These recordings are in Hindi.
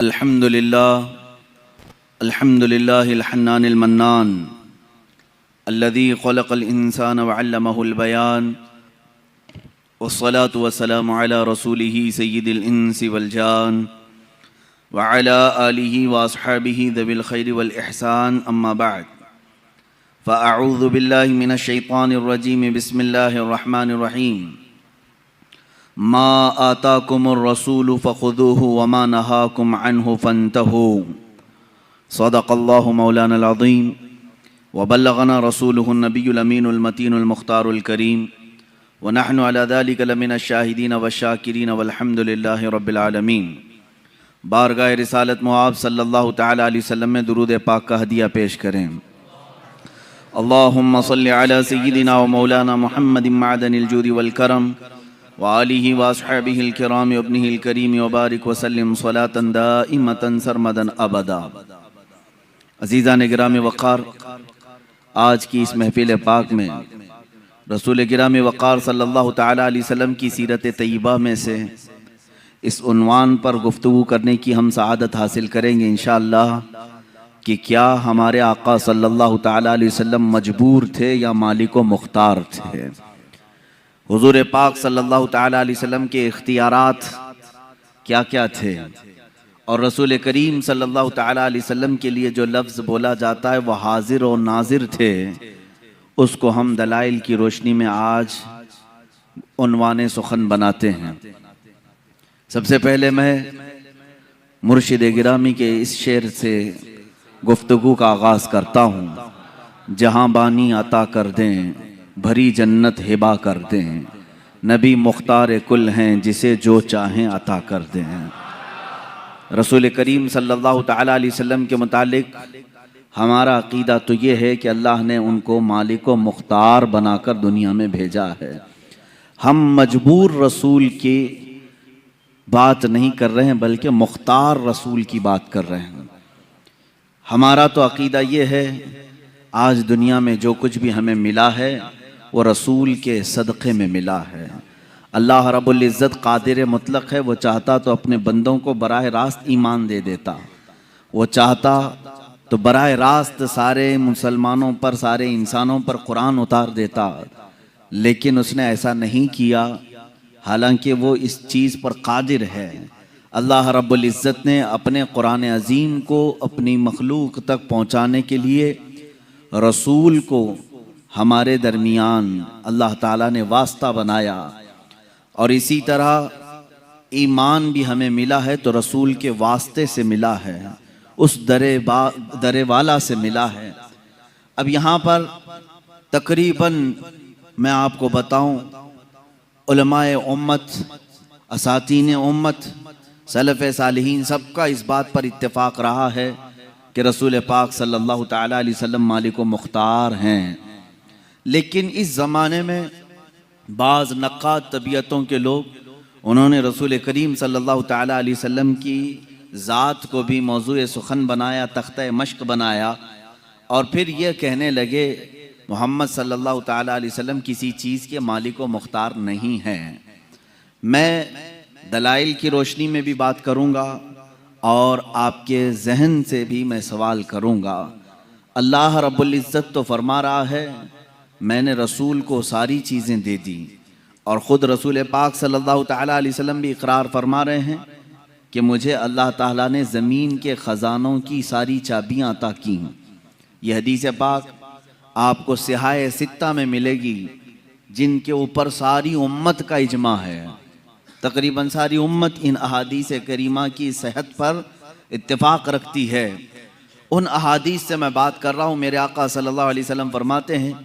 अल्हम्दुलिल्लाहिल हन्नानिल मन्नान अल्लज़ी ख़लक़ल इंसान व अल्लमहुल बयान वस्सलातु वस्सलामु अला रसूलिही सय्यिदिल इंसी वल जान व अला आलिही व अस्हाबिही ज़विल खैरि वल इहसान अम्मा बअद फ़अऊज़ु बिल्लाहि मिनश शैतानिर रजीम बिस्मिल्लाहिर रहमानिर रहीम मा आताकुमुर रसूलु फ़ख़ुज़ूहु व मा नहाकुम अन्हु फ़न्तहू सदक़ल्लाहु मौलानल अज़ीम व बल्लगना रसूलुहुन नबियुल अमीनुल मतीनुल मुख्तारुल करीम व नहनु अला ज़ालिका लमिनश शाहिदीन व शाकिरीन वल्हम्दुलिल्लाहि रब्बिल आलमीन। बारगाह रिसालत मुआब सल्लल्लाहु तआला अलैहि वसल्लम में दुरूद पाक का हदिया पेश करें। अल्लाहुम्मा सल्लि अला सय्यिदिना व मौलाना मुहम्मदिन मअदनिल जूदि वल करम व आलिहि व अस्हाबिहिल किराम व इब्निहिल करीम व बारिक व सल्लिम सलातन दाइमतन सरमदन अबदा। अज़ीज़ान गिराम वक़ार, आज की इस महफ़िल पाक में रसूल गिराम वक़ार सल्लल्लाहु तआला अलैहि वसल्लम की सीरत तय्यबा में से इस उन्वान पर गुफ्तगू करने की हम सआदत हासिल करेंगे इंशाअल्लाह कि क्या हमारे आका सल्लल्लाहु तआला अलैहि वसल्लम मजबूर थे या मालिक व मुख्तार थे। हुज़ूर पाक सल्लल्लाहु तआला अलैहि वसल्लम के इख्तियारात क्या क्या थे और रसूल करीम सल्लल्लाहु तआला अलैहि वसल्लम के लिए जो लफ्ज़ बोला जाता है वह हाजिर और नाजिर थे, उसको हम दलाइल की रोशनी में आज उन्वाने सुखन बनाते हैं। सबसे पहले मैं मुर्शिद गिरामी के इस शेर से गुफ्तगू का आगाज़ करता हूँ। जहाँ बानी अता कर दें भरी जन्नत हिबा कर दें, नबी मुख्तार कुल हैं जिसे जो चाहें अता कर दें। रसूल करीम सल्लल्लाहु तआला अलैहि वसल्लम के मुतालिक हमारा अकीदा तो ये है कि अल्लाह ने उनको मालिक व मुख्तार बनाकर दुनिया में भेजा है। हम मजबूर रसूल की बात नहीं कर रहे हैं बल्कि मुख्तार रसूल की बात कर रहे हैं। हमारा तो अकीदा ये है, आज दुनिया में जो कुछ भी हमें मिला है वो रसूल के सदक़े में मिला है। अल्लाह रब्बुल इज़्ज़त कादिर मुतलक है, वो चाहता तो अपने बंदों को बराह रास्त ईमान दे देता, वो चाहता तो बराह रास्त सारे मुसलमानों पर सारे इंसानों पर कुरान उतार देता, लेकिन उसने ऐसा नहीं किया, हालांकि वो इस चीज़ पर कादिर है। अल्लाह रब्बुल इज़्ज़त ने अपने कुरान अज़ीम को अपनी मखलूक तक पहुँचाने के लिए रसूल को हमारे दरमियान अल्लाह ताला ने वास्ता बनाया, और इसी तरह ईमान भी हमें मिला है तो रसूल के वास्ते से मिला है, उस दरे वाला से मिला है। अब यहाँ पर तकरीबन मैं आपको बताऊं, उलमाए उम्मत, असातीन उम्मत, सलफ़ सालिहीन सबका इस बात पर इत्तेफाक रहा है कि रसूल पाक सल्लल्लाहु तआला अलैहि वसल्लम मालिक व मुख्तार हैं। लेकिन इस ज़माने में बाज़ नक़्क़ाद तबीयतों के लोग, उन्होंने रसूल करीम सल्लल्लाहु तआला अलैहि वसल्लम की ज़ात को भी मौज़ूए सुखन बनाया, तख्ते मश्क बनाया, और फिर ये कहने लगे मोहम्मद सल्लल्लाहु तआला अलैहि वसल्लम किसी चीज़ के मालिक व मुख्तार नहीं हैं। मैं दलाइल की रोशनी में भी बात करूँगा और आपके जहन से भी मैं सवाल करूँगा। अल्लाह रब्बुल इज़्ज़त तो फरमा रहा है, मैंने रसूल को सारी चीज़ें दे दी, और ख़ुद रसूल पाक सल्लल्लाहु तआला अलैहि वसल्लम भी इकरार फरमा रहे हैं कि मुझे अल्लाह ताला ने ज़मीन के ख़जानों की सारी चाबियाँ अता की हैं। यह हदीस पाक आपको सिहाए सित्ता में मिलेगी, जिनके ऊपर सारी उम्मत का इजमा है। तकरीबन सारी उम्मत इन अहादीस करीमा की सेहत पर इत्तेफाक रखती है। उन अहादीस से मैं बात कर रहा हूँ। मेरे आका सल्लल्लाहु अलैहि वसल्लम फरमाते हैं,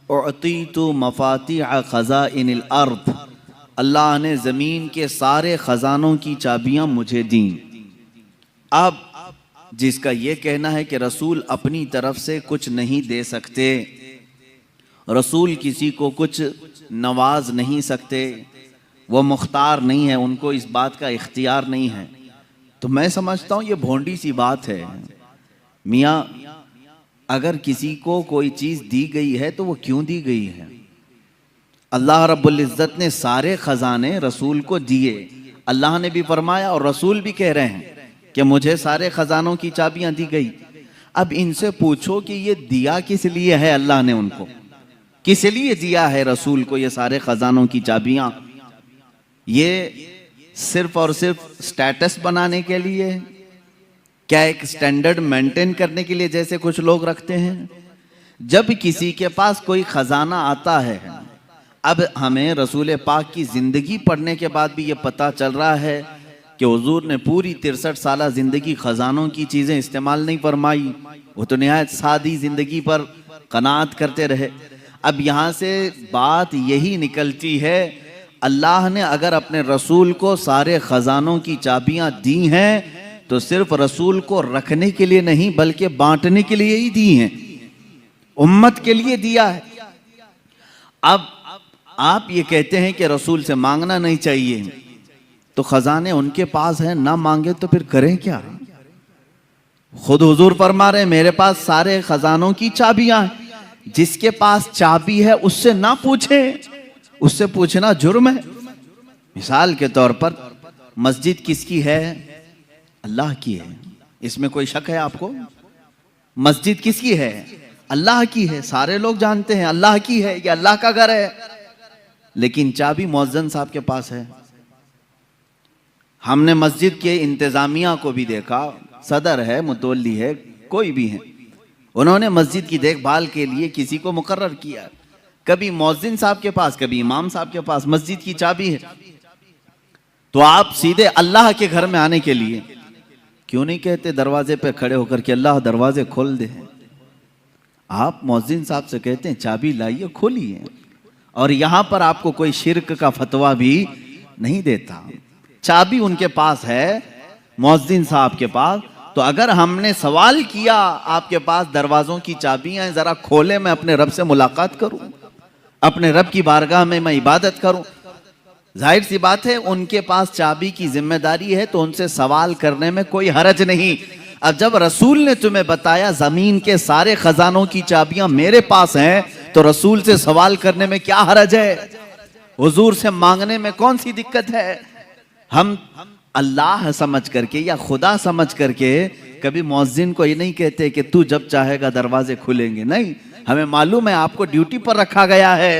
उअतीतु मफातिह खज़ाइनिल अर्द, अल्लाह ने ज़मीन के सारे ख़जानों की चाबियाँ मुझे दी। अब जिसका ये कहना है कि रसूल अपनी तरफ से कुछ नहीं दे सकते, रसूल किसी को कुछ नवाज नहीं सकते, वो मुख्तार नहीं है, उनको इस बात का इख्तियार नहीं है, तो मैं समझता हूँ ये भोंडी सी बात है। मियाँ, अगर किसी को कोई चीज़ दी गई है तो वो क्यों दी गई है? अल्लाह रब्बुल इज़्ज़त ने सारे ख़जाने रसूल को दिए। अल्लाह ने भी फरमाया और रसूल भी कह रहे हैं कि मुझे सारे खजानों की चाबियां दी गई। अब इनसे पूछो कि ये दिया किस लिए है, अल्लाह ने उनको किस लिए दिया है रसूल को ये सारे खजानों की चाबियां? ये सिर्फ और सिर्फ स्टेटस बनाने के लिए? क्या एक स्टैंडर्ड मेंटेन करने के लिए, जैसे कुछ लोग रखते हैं? जब किसी के पास कोई खजाना आता है, अब हमें रसूल पाक की जिंदगी पढ़ने के बाद भी ये पता चल रहा है कि हुजूर ने पूरी 63 साल जिंदगी खजानों की चीजें इस्तेमाल नहीं फरमाई। वो तो निहायत सादी जिंदगी पर कनात करते रहे। अब यहाँ से बात यही निकलती है, अल्लाह ने अगर अपने रसूल को सारे खजानों की चाबियां दी हैं तो सिर्फ रसूल को रखने के लिए नहीं बल्कि बांटने के लिए ही दी हैं, उम्मत के लिए दिया है। अब आप ये कहते हैं कि रसूल से मांगना नहीं चाहिए, तो खजाने उनके पास हैं, ना मांगे तो फिर करें क्या? खुद हुजूर फरमा रहे मेरे पास सारे खजानों की चाबियां हैं, जिसके पास चाबी है उससे ना पूछे, उससे पूछना जुर्म है। मिसाल के तौर पर मस्जिद किसकी है? अल्लाह की है, इसमें कोई शक है आपको? मस्जिद किसकी है? अल्लाह की है, सारे लोग जानते हैं अल्लाह की है, ये अल्लाह का घर है। लेकिन चाबी मुअज्जिन साहब के पास है। हमने मस्जिद के इंतजामिया को भी देखा, सदर है, मुतवल्ली है, कोई भी है, उन्होंने मस्जिद की देखभाल के लिए किसी को मुकर्रर किया। कभी मुअज्जिन साहब के पास, कभी इमाम साहब के पास मस्जिद की चाबी है। तो आप सीधे अल्लाह के घर में आने के लिए क्यों नहीं कहते दरवाजे पे खड़े होकर के अल्लाह दरवाजे खोल दे? आप मुअज्जिन साहब से कहते हैं चाबी लाइए, खोलिए। और यहां पर आपको कोई शिर्क का फतवा भी नहीं देता। चाबी उनके पास है, मुअज्जिन साहब के पास। तो अगर हमने सवाल किया आपके पास दरवाजों की चाबियां, जरा खोले, मैं अपने रब से मुलाकात करूं, अपने रब की बारगाह में मैं इबादत करूं, जाहिर सी बात है उनके पास चाबी की जिम्मेदारी है, तो उनसे सवाल करने में कोई हरज नहीं। अब जब रसूल ने तुम्हें बताया जमीन के सारे खजानों की चाबियां मेरे पास हैं, तो रसूल से सवाल करने में क्या हरज है? हुजूर से मांगने में कौन सी दिक्कत है? हम अल्लाह समझ करके या खुदा समझ करके कभी मुअज्जिन को ये नहीं कहते कि तू जब चाहेगा दरवाजे खुलेंगे। नहीं, हमें मालूम है आपको ड्यूटी पर रखा गया है।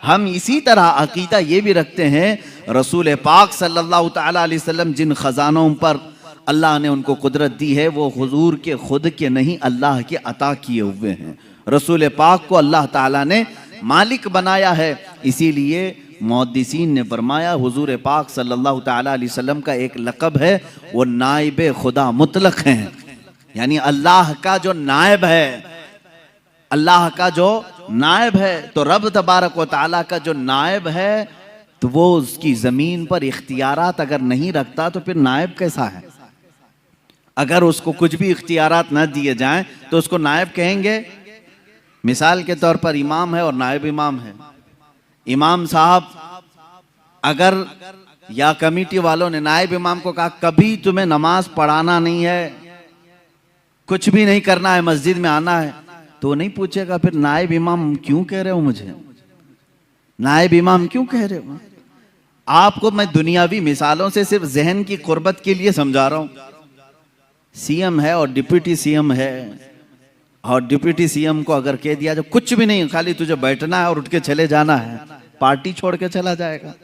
हम इसी तरह अकीदा ये भी रखते हैं, रसूल पाक सल्लल्लाहु तआला अलैहि वसल्लम जिन खजानों पर अल्लाह ने उनको कुदरत दी है, वो हुजूर के खुद के नहीं, अल्लाह के अता किए हुए हैं। रसूल पाक को अल्लाह ताला ने मालिक बनाया है। इसीलिए मुहद्दिसीन ने फरमाया हुजूर पाक सल्लल्लाहु तआला अलैहि वसल्लम का एक लक़ब है, वो नाइब खुदा मुतलक हैं, यानी अल्लाह का जो नायब है, अल्लाह का जो नायब है। तो रब तबारक व तआला का जो नायब है, तो वो उसकी जमीन पर इख्तियारात अगर नहीं रखता तो फिर नायब कैसा है? अगर उसको कुछ भी इख्तियारात न दिए जाएं तो उसको नायब कहेंगे? मिसाल के तौर पर इमाम है और नायब इमाम है। इमाम साहब अगर या कमेटी वालों ने नायब इमाम को कहा कभी तुम्हें नमाज पढ़ाना नहीं है, कुछ भी नहीं करना है, मस्जिद में आना है, तो नहीं पूछेगा फिर नायब इमाम क्यों कह रहे हो मुझे, नायब इमाम क्यों कह रहे हो? आपको मैं दुनियावी मिसालों से सिर्फ जहन की कुर्बत के लिए समझा रहा हूं। सीएम है और डिप्टी सीएम है, और डिप्टी सीएम को अगर कह दिया जो कुछ भी नहीं, खाली तुझे बैठना है और उठ के चले जाना है, पार्टी छोड़ के चला जाएगा।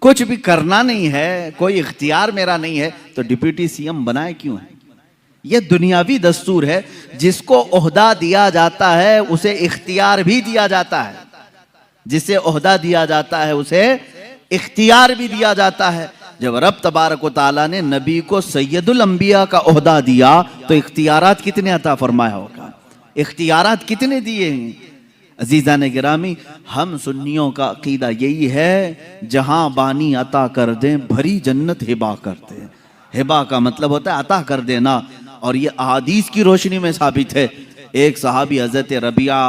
कुछ भी करना नहीं है, कोई इख्तियार मेरा नहीं है, तो डिप्टी सीएम बनाए क्यों है? यह दुनियावी दस्तूर है। जिसको ओहदा दिया जाता है उसे इख्तियार भी दिया जाता है, जिसे ओहदा दिया जाता है उसे इख्तियार भी दिया जाता है। जब रब तबारक व तआला ने नबी को सैयदुल अंबिया का ओहदा दिया तो इख्तियारात कितने अता फरमाया होगा, इख्तियारात कितने दिए हैं। अजीज़ान गिरामी, हम सुन्नियों का अकीदा यही है, जहां बानी अता कर दें भरी जन्नत हिबा करते हैं। हिबा का मतलब होता है अता कर देना, और ये अहादीस की रोशनी में साबित है। एक सहाबी हज़रत रबिया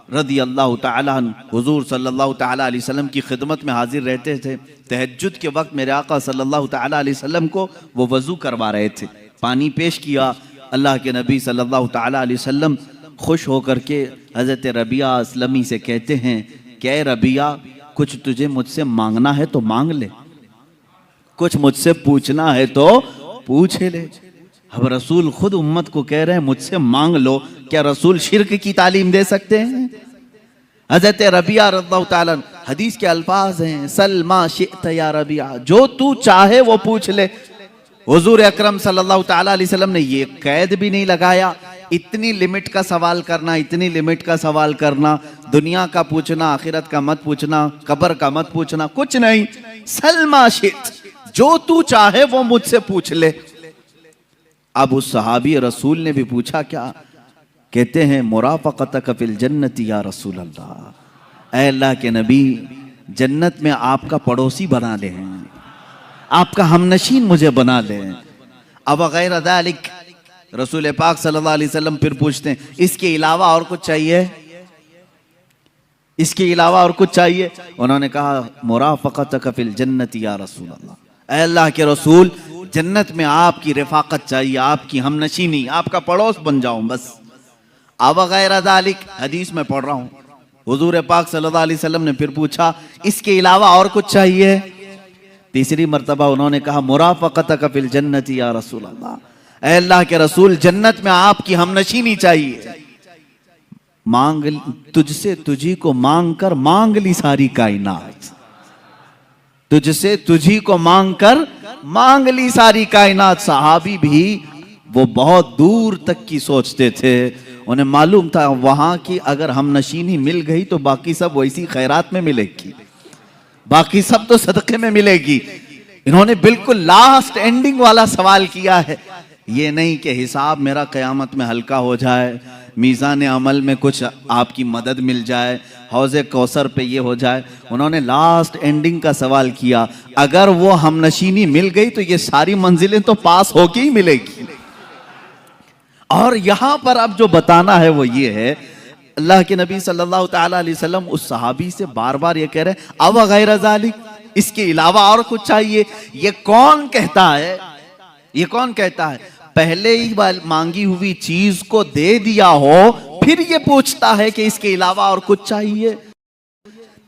रदी अल्लाह तआला अन्हु हुजूर सल्लल्लाहु तआला अलैहि वसल्लम की खिदमत में हाजिर रहते थे। तहज्जुद के वक्त मेरे आका सल्लल्लाहु तआला अलैहि वसल्लम को वो वज़ू करवा रहे थे, पानी पेश किया। अल्लाह के नबी सल्लल्लाहु तआला अलैहि वसल्लम खुश होकर के हज़रत रबिया असलमी से कहते हैं, क्या रबिया कुछ तुझे मुझसे मांगना है तो मांग ले, कुछ मुझसे पूछना है तो पूछ ले। अब रसूल खुद उम्मत को कह रहे हैं मुझसे मांग लो। क्या रसूल शिर्क की तालीम दे सकते हैं? हजरत रबिया रज़ियल्लाहु ताला हदीस के अल्फाज हैं, सलमा शिअत या रबिया, जो तू चाहे वो पूछ ले। हुजूर अकरम सल्लल्लाहु ताला अलैहि वसल्लम ने ये कैद भी नहीं लगाया, इतनी लिमिट का सवाल करना, इतनी लिमिट का सवाल करना, दुनिया का पूछना, आखिरत का मत पूछना, कब्र का मत पूछना, कुछ नहीं। सलमा शिअत, जो तू चाहे वो मुझसे पूछ ले। अब उस सहाबी रसूल ने भी पूछा क्या? कहते हैं मुराफक़तक फिल जन्नति या रसूल अल्लाह, ऐ अल्लाह के नबी, जन्नत में आपका पड़ोसी बना ले, आपका हमनशीन मुझे बना ले। अब गैर ज़ालिक, रसूल पाक सल्लल्लाहु अलैहि वसल्लम फिर पूछते हैं इसके अलावा और कुछ चाहिए? इसके अलावा और कुछ चाहिए? उन्होंने कहा मुराफक़तक फिल जन्नति या रसूल अल्लाह, ऐ अल्लाह के रसूल, जन्नत में आपकी रिफाकत चाहिए, आपकी हमनशीनी, आपका पड़ोस बन जाऊं बस। अब गैर ज़ालिक, हदीस में पढ़ रहा हूं, हुजूर पाक सल्लल्लाहु अलैहि वसल्लम ने फिर पूछा इसके अलावा और कुछ चाहिए? तीसरी मर्तबा उन्होंने कहा मुराफक़तक फिल जन्नति या रसूल अल्लाह, ऐ अल्लाह के रसूल, जन्नत में आपकी हमनशीनी चाहिए। मांग तुझसे तुझी को मांग कर मांग ली सारी कायनात, तुझसे तुझी को मांग कर मांग ली सारी कायनात। सहाबी भी वो बहुत दूर तक की सोचते थे, उन्हें मालूम था वहां की अगर हम नशीनी मिल गई तो बाकी सब वैसी खैरात में मिलेगी, बाकी सब तो सदक़े में मिलेगी। इन्होंने बिल्कुल लास्ट एंडिंग वाला सवाल किया है, ये नहीं कि हिसाब मेरा क़यामत में हल्का हो जाए, मीज़ान अमल में कुछ आपकी मदद मिल जाए, हौज़े कौसर पे ये हो जाए। उन्होंने लास्ट एंडिंग का सवाल किया, अगर वो हमनशीनी मिल गई तो ये सारी मंजिलें तो पास होके ही मिलेगी। और यहां पर अब जो बताना है वो ये है, अल्लाह के नबी सल्लल्लाहु ताला अलैहि वसल्लम उस सहाबी से बार बार ये कह रहे हैं अब गैर ज़ालिक, इसके अलावा और कुछ चाहिए? ये कौन कहता है? ये कौन कहता है? पहले ही मांगी हुई चीज को दे दिया हो फिर ये पूछता है कि इसके अलावा और कुछ चाहिए।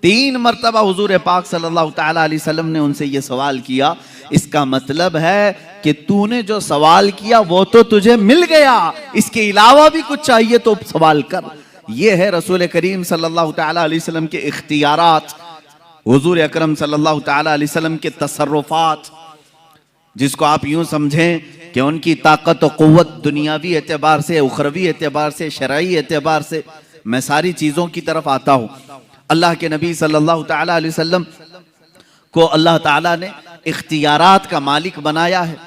3 मर्तबा हुजूर पाक सल्लल्लाहु ताला अलैहि वसल्लम ने उनसे ये सवाल किया। इसका मतलब है कि तूने जो सवाल किया वो तो तुझे मिल गया, इसके अलावा भी कुछ चाहिए तो सवाल कर। ये है रसूल करीम सल्लल्लाहु ताला अलैहि वसल्लम के इख्तियारात, हुजूर अकरम सल्लल्लाहु ताला अलैहि वसल्लम के तसर्रुफात, जिसको आप यूं समझें कि उनकी ताकत और क़ुव्वत दुनियावी एतबार से, उखरवी एतबार से, शरई एतबार से। मैं सारी चीज़ों की तरफ आता हूँ। अल्लाह के नबी सल्लल्लाहु ताला अलैहि वसल्लम को अल्लाह ताला ने इख्तियारात का मालिक बनाया है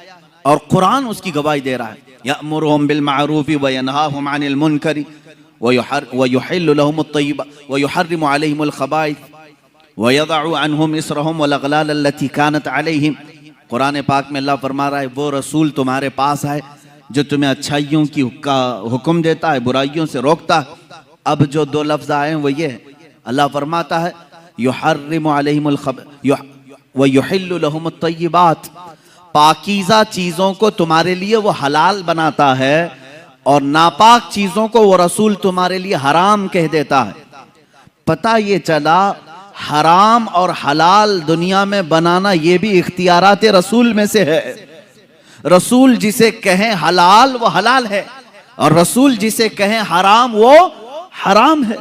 और कुरान उसकी गवाही दे रहा है। यअमुरुहुम बिल मारूफ़ि व यनहाहुम अनिल मुनकरि व युहिल्लु लहुमुत तय्यिबात व युहर्रिमु अलैहिमुल खबाइथ व यदअु अन्हुम इसरहुम वल अग़लाल अल्लती कानत अलैहिम। कुरान पाक में अल्लाह फरमा रहा है वो रसूल तुम्हारे पास है जो तुम्हें अच्छाइयों की का हुक्म देता है, बुराइयों से रोकता है। अब जो 2 लफ्ज़ आए हैं वो ये है, अल्लाह फरमाता है युहर्रिमु अलैहिमुल व युहिल्लु लहुमुत तय्यिबात, पाकीज़ा चीज़ों को तुम्हारे लिए वो हलाल बनाता है और नापाक चीज़ों को वो रसूल तुम्हारे लिए हराम कह देता है। पता ये चला हराम और हलाल दुनिया में बनाना ये भी इख्तियारात रसूल में से है। रसूल जिसे कहें हलाल वो हलाल है और रसूल जिसे कहें हराम वो हराम है।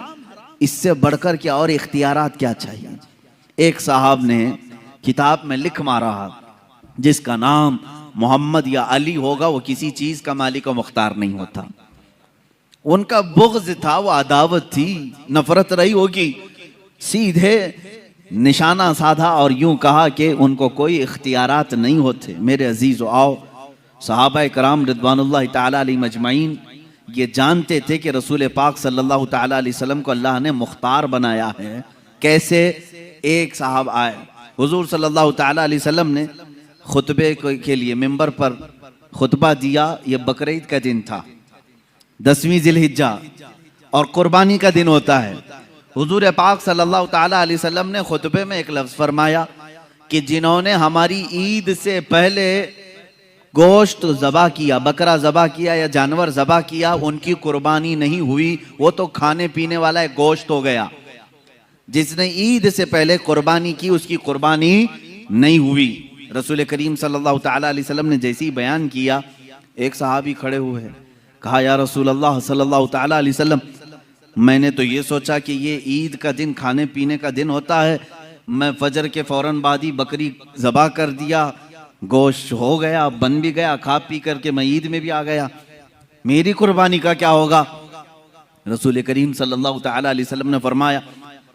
इससे बढ़कर क्या और इख्तियारात क्या चाहिए? एक साहब ने किताब में लिख मारा, जिसका नाम मोहम्मद या अली होगा वो किसी चीज का मालिक और मुख्तार नहीं होता। उनका बुग़्ज़ था, वो अदावत थी, नफरत रही होगी। सीधे निशाना साधा और यूं कहा कि उनको कोई इख्तियारात नहीं होते। मेरे अजीज़ो, आओ सहाबा कराम रिदवानुल्लाह ताला अलैहिम अजमईन ये जानते थे कि रसूल पाक सल्लल्लाहु ताला अलैहि वसल्लम को अल्लाह ने मुख्तार बनाया है। कैसे? एक साहब आए, हुजूर सल्लल्लाहु ताला अलैहि वसल्लम ने खुतबे के लिए मिंबर पर खुतबा दिया। ये बकरीद का दिन था, 10वीं ज़िलहिज्जा, और कुर्बानी का दिन होता है। हुजूर पाक सल्लल्लाहु ताला अलैहि वसल्लम ने खुतबे में एक लफ्ज़ फरमाया कि जिन्होंने हमारी ईद से पहले गोश्त ज़बा किया, बकरा ज़बा किया या जानवर ज़बा किया, उनकी कुर्बानी नहीं हुई, वो तो खाने पीने वाला एक गोश्त हो गया। जिसने ईद से पहले कुर्बानी की उसकी कुर्बानी नहीं हुई। रसूल करीम सल्लल्लाहु ताला अलैहि वसल्लम ने जैसे ही बयान किया, एक सहाबी खड़े हुए, कहा या रसूल अल्लाह सल्लल्लाहु ताला अलैहि वसल्लम, मैंने तो ये सोचा कि ये ईद का दिन खाने पीने का दिन होता है, मैं फजर के फौरन बाद ही बकरी ज़बा कर दिया, गोश्त हो गया, बन भी गया, खा पी करके मैं ईद में भी आ गया, मेरी कुर्बानी का क्या होगा? रसूल करीम सल्लल्लाहु ताला अलैहि वसल्लम ने फरमाया,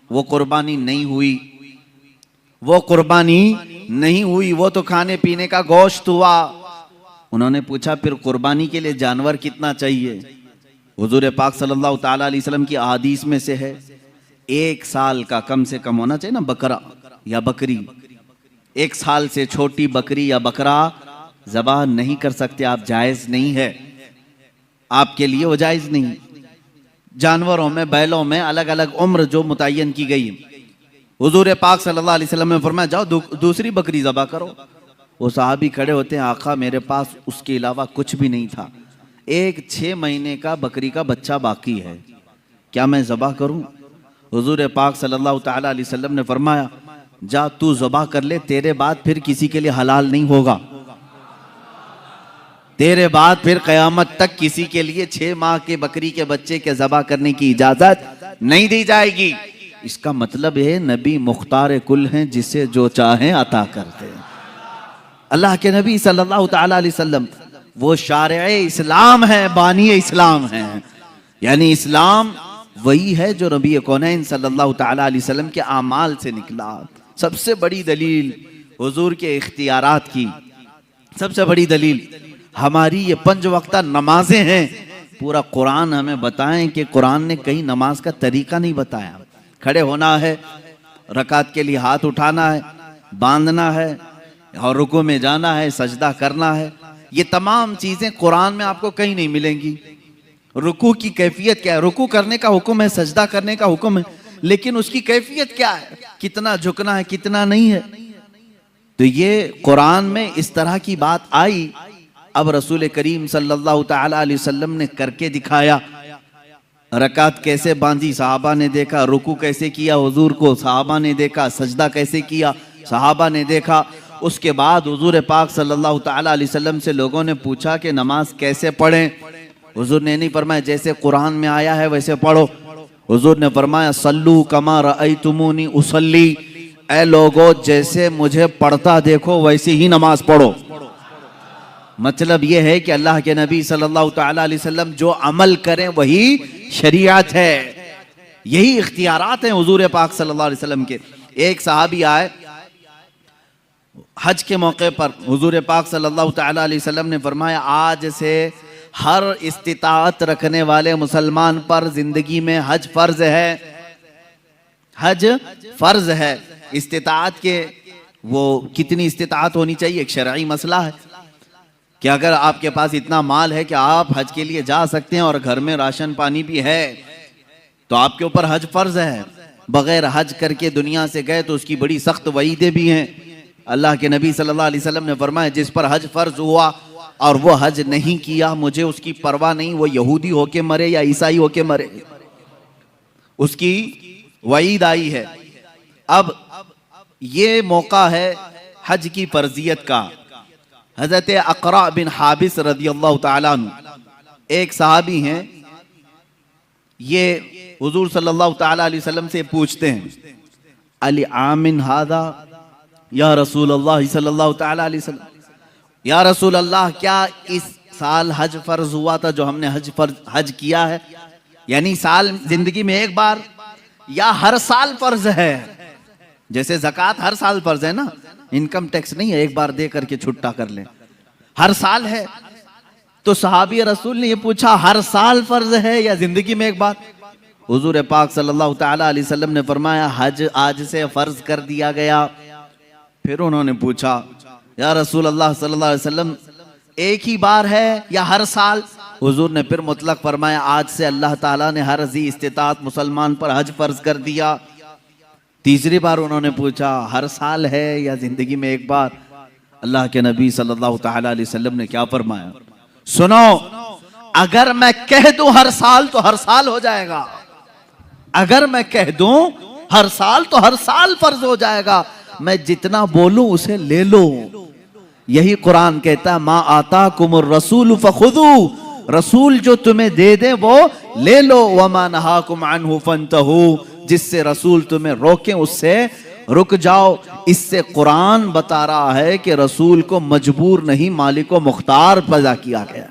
वो कुर्बानी नहीं हुई, वो कुर्बानी नहीं हुई, वो तो खाने पीने का गोश्त हुआ। उन्होंने पूछा फिर कुर्बानी के लिए जानवर कितना चाहिए? हुजूर पाक सल्लल्लाहु ताला अलैहि वसल्लम की अहादीस में से है, 1 साल का कम से कम होना चाहिए ना बकरा या बकरी। 1 साल से छोटी बकरी या बकरा ज़बा नहीं कर सकते आप, जायज़ नहीं है, आपके लिए वो जायज़ नहीं। जानवरों में, बैलों में अलग अलग उम्र जो मुतय्यन की गई। हुजूर पाक सल्लल्लाहु अलैहि वसल्लम ने फरमाया जाओ दूसरी बकरी ज़बा करो। वो साहबी खड़े होते हैं, आका मेरे पास उसके अलावा कुछ भी नहीं था, एक 6 महीने का बकरी का बच्चा बाकी है, क्या मैं ज़बा करूं? हुजूर पाक सल्लल्लाहु ताला अलैहि वसल्लम ने फरमाया जा तू ज़बा कर ले, तेरे बाद फिर किसी के लिए हलाल नहीं होगा, तेरे बाद फिर क़यामत तक किसी के लिए 6 माह के बकरी के बच्चे के ज़बा करने की इजाज़त नहीं दी जाएगी। इसका मतलब है नबी मुख्तार कुल हैं, जिसे जो चाहें अता करते हैं। अल्लाह के नबी सल्लल्लाहु ताला अलैहि वसल्लम वो शारे इस्लाम है, बानी इस्लाम है, यानी इस्लाम वही है जो नबी कौनैन सल्लल्लाहु ताला अलैहि वसल्लम के आमाल से निकला। सबसे बड़ी दलील हुजूर के इख्तियारात की, सबसे बड़ी दलील हमारी ये 5 वक्ता नमाजें हैं। पूरा कुरान हमें बताएं कि कुरान ने कहीं नमाज का तरीका नहीं बताया। खड़े होना है, रकात के लिए हाथ उठाना है, बांधना है और रुकू में जाना है, सजदा करना है, ये तमाम चीजें कुरान में आपको कहीं नहीं मिलेंगी। रुकू की कैफियत क्या है? रुकू करने का हुक्म है, सजदा करने का हुक्म है, लेकिन उसकी कैफियत क्या है, कितना झुकना है, कितना नहीं है। तो ये कुरान में इस तरह की बात आई। अब रसूल करीम सल्लल्लाहु ताला अलैहि वसल्लम ने करके दिखाया। रकात कैसे बांधी सहाबा ने देखा, रुकू कैसे किया हुजूर को सहाबा ने देखा, सजदा कैसे किया सहाबा ने देखा। उसके बाद हुजूर पाक सल्लल्लाहु ताला अलैहि वसल्लम से लोगों ने पूछा कि नमाज कैसे पढ़ें? हुजूर ने नहीं फरमाया जैसे कुरान में आया है वैसे पढ़ो। हुजूर ने फरमाया सल्लू कमा रअयतुमूनी उसल्ली, ऐ लोगो जैसे मुझे पढ़ता देखो वैसे ही नमाज पढ़ो। मतलब यह है कि अल्लाह के नबी सल्लल्लाहु ताला अलैहि वसल्लम जो अमल करें वही शरीयत है, यही इख्तियारात हैं हुजूर पाक सल्लल्लाहु अलैहि वसल्लम के। एक सहाबी आए हज के मौके पर, हुजूर पाक सल्लल्लाहु ताला अलैहि वसल्लम ने फरमाया आज से हर इस्तिताअत रखने वाले मुसलमान पर जिंदगी में हज फर्ज है, हज फर्ज है। इस्तिताअत के वो कितनी इस्तिताअत होनी चाहिए एक शरई मसला है कि अगर आपके पास इतना माल है कि आप हज के लिए जा सकते हैं और घर में राशन पानी भी है तो आपके ऊपर हज फर्ज है। बगैर हज करके दुनिया से गए तो उसकी बड़ी सख्त वईदें भी हैं। अल्लाह के नबी सल्लल्लाहु अलैहि वसल्लम ने फरमाया जिस पर हज फर्ज हुआ और वो हज नहीं किया मुझे उसकी परवाह नहीं, वो यहूदी होके मरे या ईसाई होके मरे, उसकी वईद आई है। अब ये मौका है हज की फर्जियत का। हजरत अक़रा बिन हाबिस रदियल्लाहु ताला अन्हु एक सहाबी हैं, ये हुजूर सल्लल्लाहु ताला अलैहि वसल्लम से पूछते हैं अली आमिन हादा या रसूल अल्लाह सल्लल्लाहु ताला अलैहि वसल्लम, या रसूल अल्लाह क्या इस साल हज फर्ज हुआ था जो हमने हज किया है, यानी साल जिंदगी में एक बार या हर साल फर्ज है? जैसे ज़कात हर साल फर्ज है ना, इनकम टैक्स नहीं है एक बार दे करके छुट्टा कर ले, हर साल है। तो सहाबी रसूल ने ये पूछा हर साल फर्ज है या जिंदगी में एक बार? हुजूर पाक सल्लल्लाहु ताला अलैहि वसल्लम ने फरमाया हज आज से फर्ज कर दिया गया। फिर उन्होंने पूछा या रसूल अल्लाह सल्लल्लाहु अलैहि वसल्लम एक ही बार है या हर साल? हुजूर ने फिर मुतलक फरमाया आज से अल्लाह ताला ने हर ज़ी इस्तिताअत मुसलमान पर हज फर्ज कर दिया। तीसरी बार उन्होंने पूछा हर साल है या जिंदगी में एक बार? अल्लाह के नबी सल्लल्लाहु ताला अलैहि वसल्लम ने क्या फरमाया, सुनो अगर मैं कह दूं हर साल तो हर साल हो जाएगा, अगर मैं कह दूं हर साल तो हर साल फर्ज हो जाएगा, मैं जितना बोलूं उसे ले लो। यही कुरान कहता है, मा आता कुमुर रसूल फखुदू, रसूल जो तुम्हें दे दे वो ले लो, वमा नहाकुम अन्हु फंतहू, जिससे रसूल तुम्हें रोके उससे रुक जाओ। इससे कुरान बता रहा है कि रसूल को मजबूर नहीं, मालिक व मुख्तार पैदा किया गया।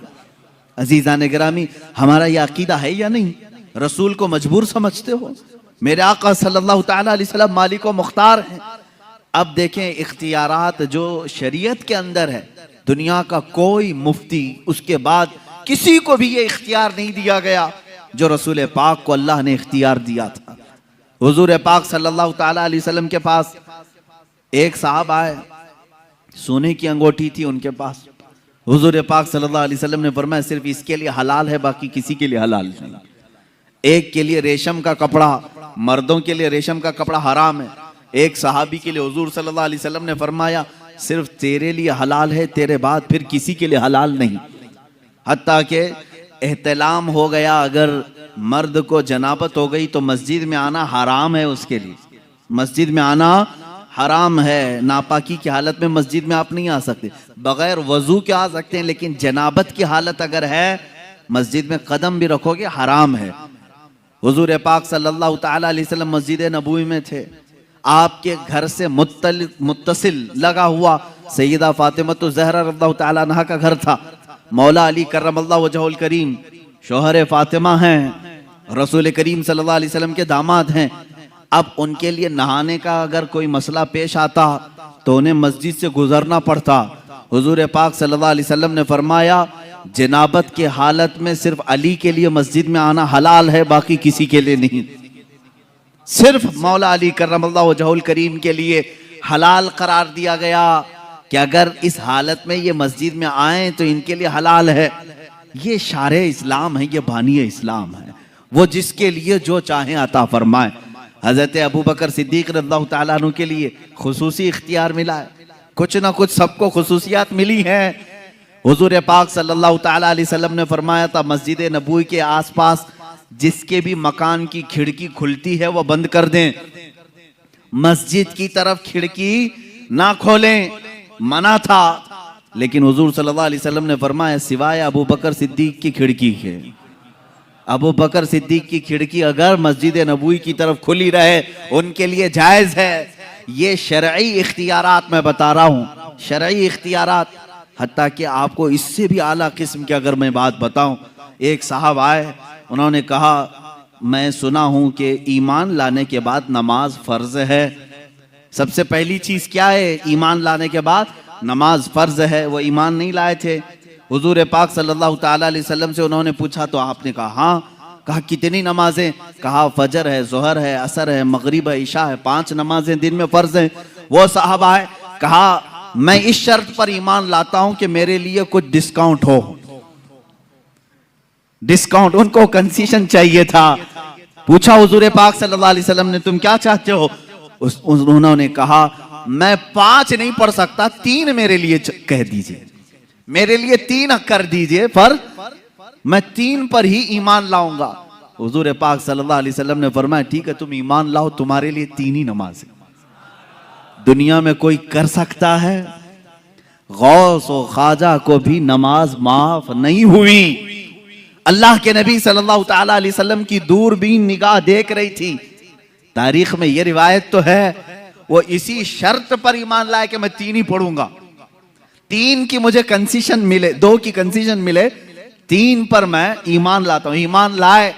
अजीजान गिरामी, हमारा यह अकीदा है या नहीं? रसूल को मजबूर समझते हो? मेरे आका सल्लल्लाहु तआला अलैहि वसल्लम मालिक व मुख्तार हैं। अब देखें इख्तियारात जो शरीयत के अंदर है, दुनिया का कोई मुफ्ती, उसके बाद किसी को भी ये इख्तियार नहीं दिया गया जो रसूल पाक को अल्लाह ने इख्तियार दिया था। हुजूर पाक सल्लल्लाहु तआला अलैहि वसल्लम के पास एक साहब आए, सोने की अंगूठी थी उनके पास। हुजूर पाक सल्लल्लाहु अलैहि वसल्लम ने फरमाया सिर्फ इसके लिए हलाल है, बाकी किसी के लिए हलाल नहीं। एक के लिए रेशम का कपड़ा, मर्दों के लिए रेशम का कपड़ा हराम है। एक सहाबी के लिए हुजूर सल्लल्लाहु अलैहि वसल्लम ने फरमाया सिर्फ तेरे लिए हलाल है, तेरे बाद फिर किसी के लिए हलाल नहीं। हत्ता के एहतलाम हो गया, अगर मर्द को जनाबत हो गई तो मस्जिद में आना हराम है उसके लिए, मस्जिद में आना हराम है। नापाकी की हालत में मस्जिद में आप नहीं आ सकते, बगैर वजू के आ सकते हैं, लेकिन जनाबत की हालत अगर है मस्जिद में कदम भी रखोगे हराम है। हुजूर पाक सल्लल्लाहु तआला अलैहि वसल्लम मस्जिद नबवी में थे, आपके घर से मुत्तसिल लगा हुआ सैयदा फातिमा ज़हरा रज़ियल्लाहु तआला अन्हा का घर था। मौला अली करमल्लाहु वजहुल करीम शौहर फातिमा हैं, रसूल करीम सल्लल्लाहु अलैहि वसल्लम के दामाद हैं। अब उनके लिए नहाने का अगर कोई मसला पेश आता तो उन्हें मस्जिद से गुजरना पड़ता। हुजूर पाक सल्लल्लाहु अलैहि वसल्लम ने फरमाया जनाबत के हालत में सिर्फ अली के लिए मस्जिद में आना हलाल है, बाकी किसी के लिए नहीं। सिर्फ मौला अली करमल्लाहु वजहुल करीम के लिए हलाल करार दिया गया कि अगर इस हालत में ये मस्जिद में आए तो इनके लिए हलाल है। ये शारे इस्लाम है, ये बानी इस्लाम है, वो जिसके लिए जो चाहे अता फरमाए। हजरत अबू बकर सिद्दीक रज़ियल्लाहु तआला अन्हु के लिए खुसूसी इख्तियार मिला है, कुछ ना कुछ सबको खुसूसियात मिली हैं। हुजूर पाक सल्लल्लाहु तआला अलैहि वसल्लम ने फरमाया था मस्जिद नबवी के आसपास जिसके भी मकान की खिड़की खुलती है वो बंद कर दें, मस्जिद की तरफ खिड़की ना खोलें, मना था। लेकिन हुजूर सल्लल्लाहु अलैहि वसल्लम ने फरमाया सिवाय अबू बकर सिद्दीक की खिड़की के, अबू बकर सिद्दीक की खिड़की अगर मस्जिद नबवी की तरफ खुली रहे उनके लिए जायज है। ये शरई इख्तियारात मैं बता रहा हूँ, शरई इख्तियारात। हत्ता कि आपको इससे भी आला किस्म की अगर मैं बात बताऊं, एक साहब आए, उन्होंने कहा मैं सुना हूं कि ईमान लाने के बाद नमाज फर्ज है। सबसे पहली चीज क्या है? ईमान लाने के बाद नमाज फर्ज है। वो ईमान नहीं लाए थे। हुजूर पाक सल्लल्लाहु तआला अलैहि वसल्लम से उन्होंने पूछा तो आपने कहा हाँ। कहा कितनी नमाजें? कहा फजर है, जोहर है, असर है, मगरिब है, इशा है, 5 नमाजें दिन में फर्ज हैं। वो साहब आए, कहा मैं इस शर्त पर ईमान लाता हूं कि मेरे लिए कुछ डिस्काउंट हो। डिस्काउंट, उनको कंसेशन चाहिए था। पूछा हुजूर पाक सल्लल्लाहु अलैहि वसल्लम ने तुम क्या चाहते हो? उन्होंने कहा मैं 5 नहीं पढ़ सकता, 3 मेरे लिए कह दीजिए, मेरे लिए 3 कर दीजिए, पर मैं 3 पर ही ईमान लाऊंगा। हुजूर पाक सल्लल्लाहु अलैहि वसल्लम ने फरमाया ठीक है तुम ईमान लाओ, तुम्हारे लिए 3 ही नमाज है। दुनिया में कोई कर सकता है? गौस और ख्वाजा को भी नमाज माफ नहीं हुई। अल्लाह के नबी सल्लल्लाहु तआला अलैहि वसल्लम की दूरबीन निगाह देख रही थी। तारीख में यह रिवायत तो है, वो इसी शर्त पर ईमान लाए कि मैं 3 ही पढ़ूंगा, 3 की मुझे कंसेशन मिले, 2 की कंसेशन मिले, 3 पर मैं ईमान लाता हूं। ईमान लाए,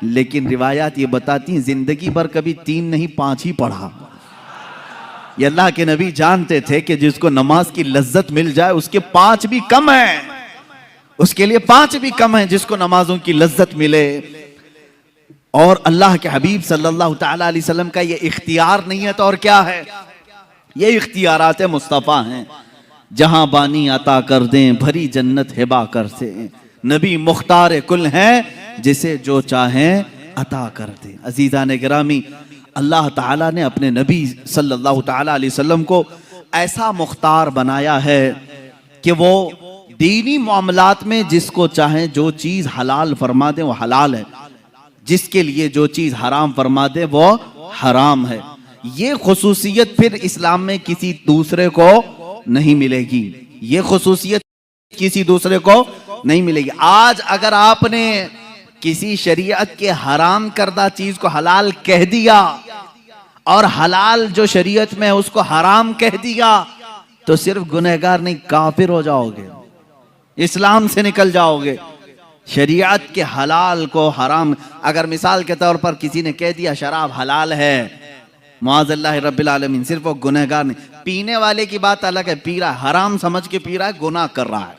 लेकिन रिवायात ये बताती हैं जिंदगी भर कभी 3 नहीं 5 ही पढ़ा। ये अल्लाह के नबी जानते थे कि जिसको नमाज की लज्जत मिल जाए उसके 5 भी कम है, उसके लिए 5 भी कम है जिसको नमाजों की लज्जत मिले। और अल्लाह के हबीब सल्लल्लाहु तआला अलैहि वसल्लम का ये इख्तियार नहीं है तो और क्या है? ये इख्तियारात मुस्तफ़ा हैं। जहां बानी अता कर दें भरी जन्नत हिबा कर से, नबी मुख्तार कुल हैं जिसे जो चाहें अता कर दें। अजीज़ान गिरामी, अल्लाह ताला ने अपने नबी सल्लल्लाहु ताला अलैहि वसल्लम को ऐसा मुख्तार बनाया है कि वो दीनी मामलात में जिसको चाहे जो चीज हलाल फरमा दे वो हलाल है, जिसके लिए जो चीज हराम फरमा दे वो हराम है। ये खुसूसियत फिर इस्लाम में किसी दूसरे को नहीं मिलेगी। ये खुसूसियत किसी दूसरे को नहीं मिलेगी। आज अगर आपने किसी शरीयत के हराम करदा चीज को हलाल कह दिया और हलाल जो शरीयत में है उसको हराम कह दिया तो सिर्फ गुनहगार नहीं, काफिर हो जाओगे, इस्लाम से निकल जाओगे। शरीयत के हलाल को हराम, अगर मिसाल के तौर पर किसी ने कह दिया शराब हलाल है, मुआज़ल्लाह रब्बिल आलमीन, सिर्फ वो गुनहगार नहीं, पीने वाले की बात अलग है, पी रहा है हराम समझ के पी रहा है, गुनाह कर रहा है,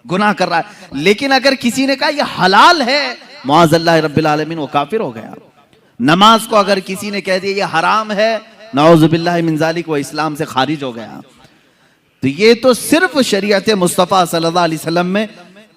गुनाह कर रहा है। लेकिन अगर किसी ने कहा ये हलाल है, मुआज़ल्लाह रब्बिल आलमीन, वो काफिर हो गया। नमाज को अगर किसी ने कह दिया ये हराम है, नऊज़ु बिल्लाहि मिन ज़ालिक, वो इस्लाम से खारिज हो गया। तो ये तो सिर्फ शरीयत मुस्तफ़ा सल्लल्लाहु अलैहि वसल्लम में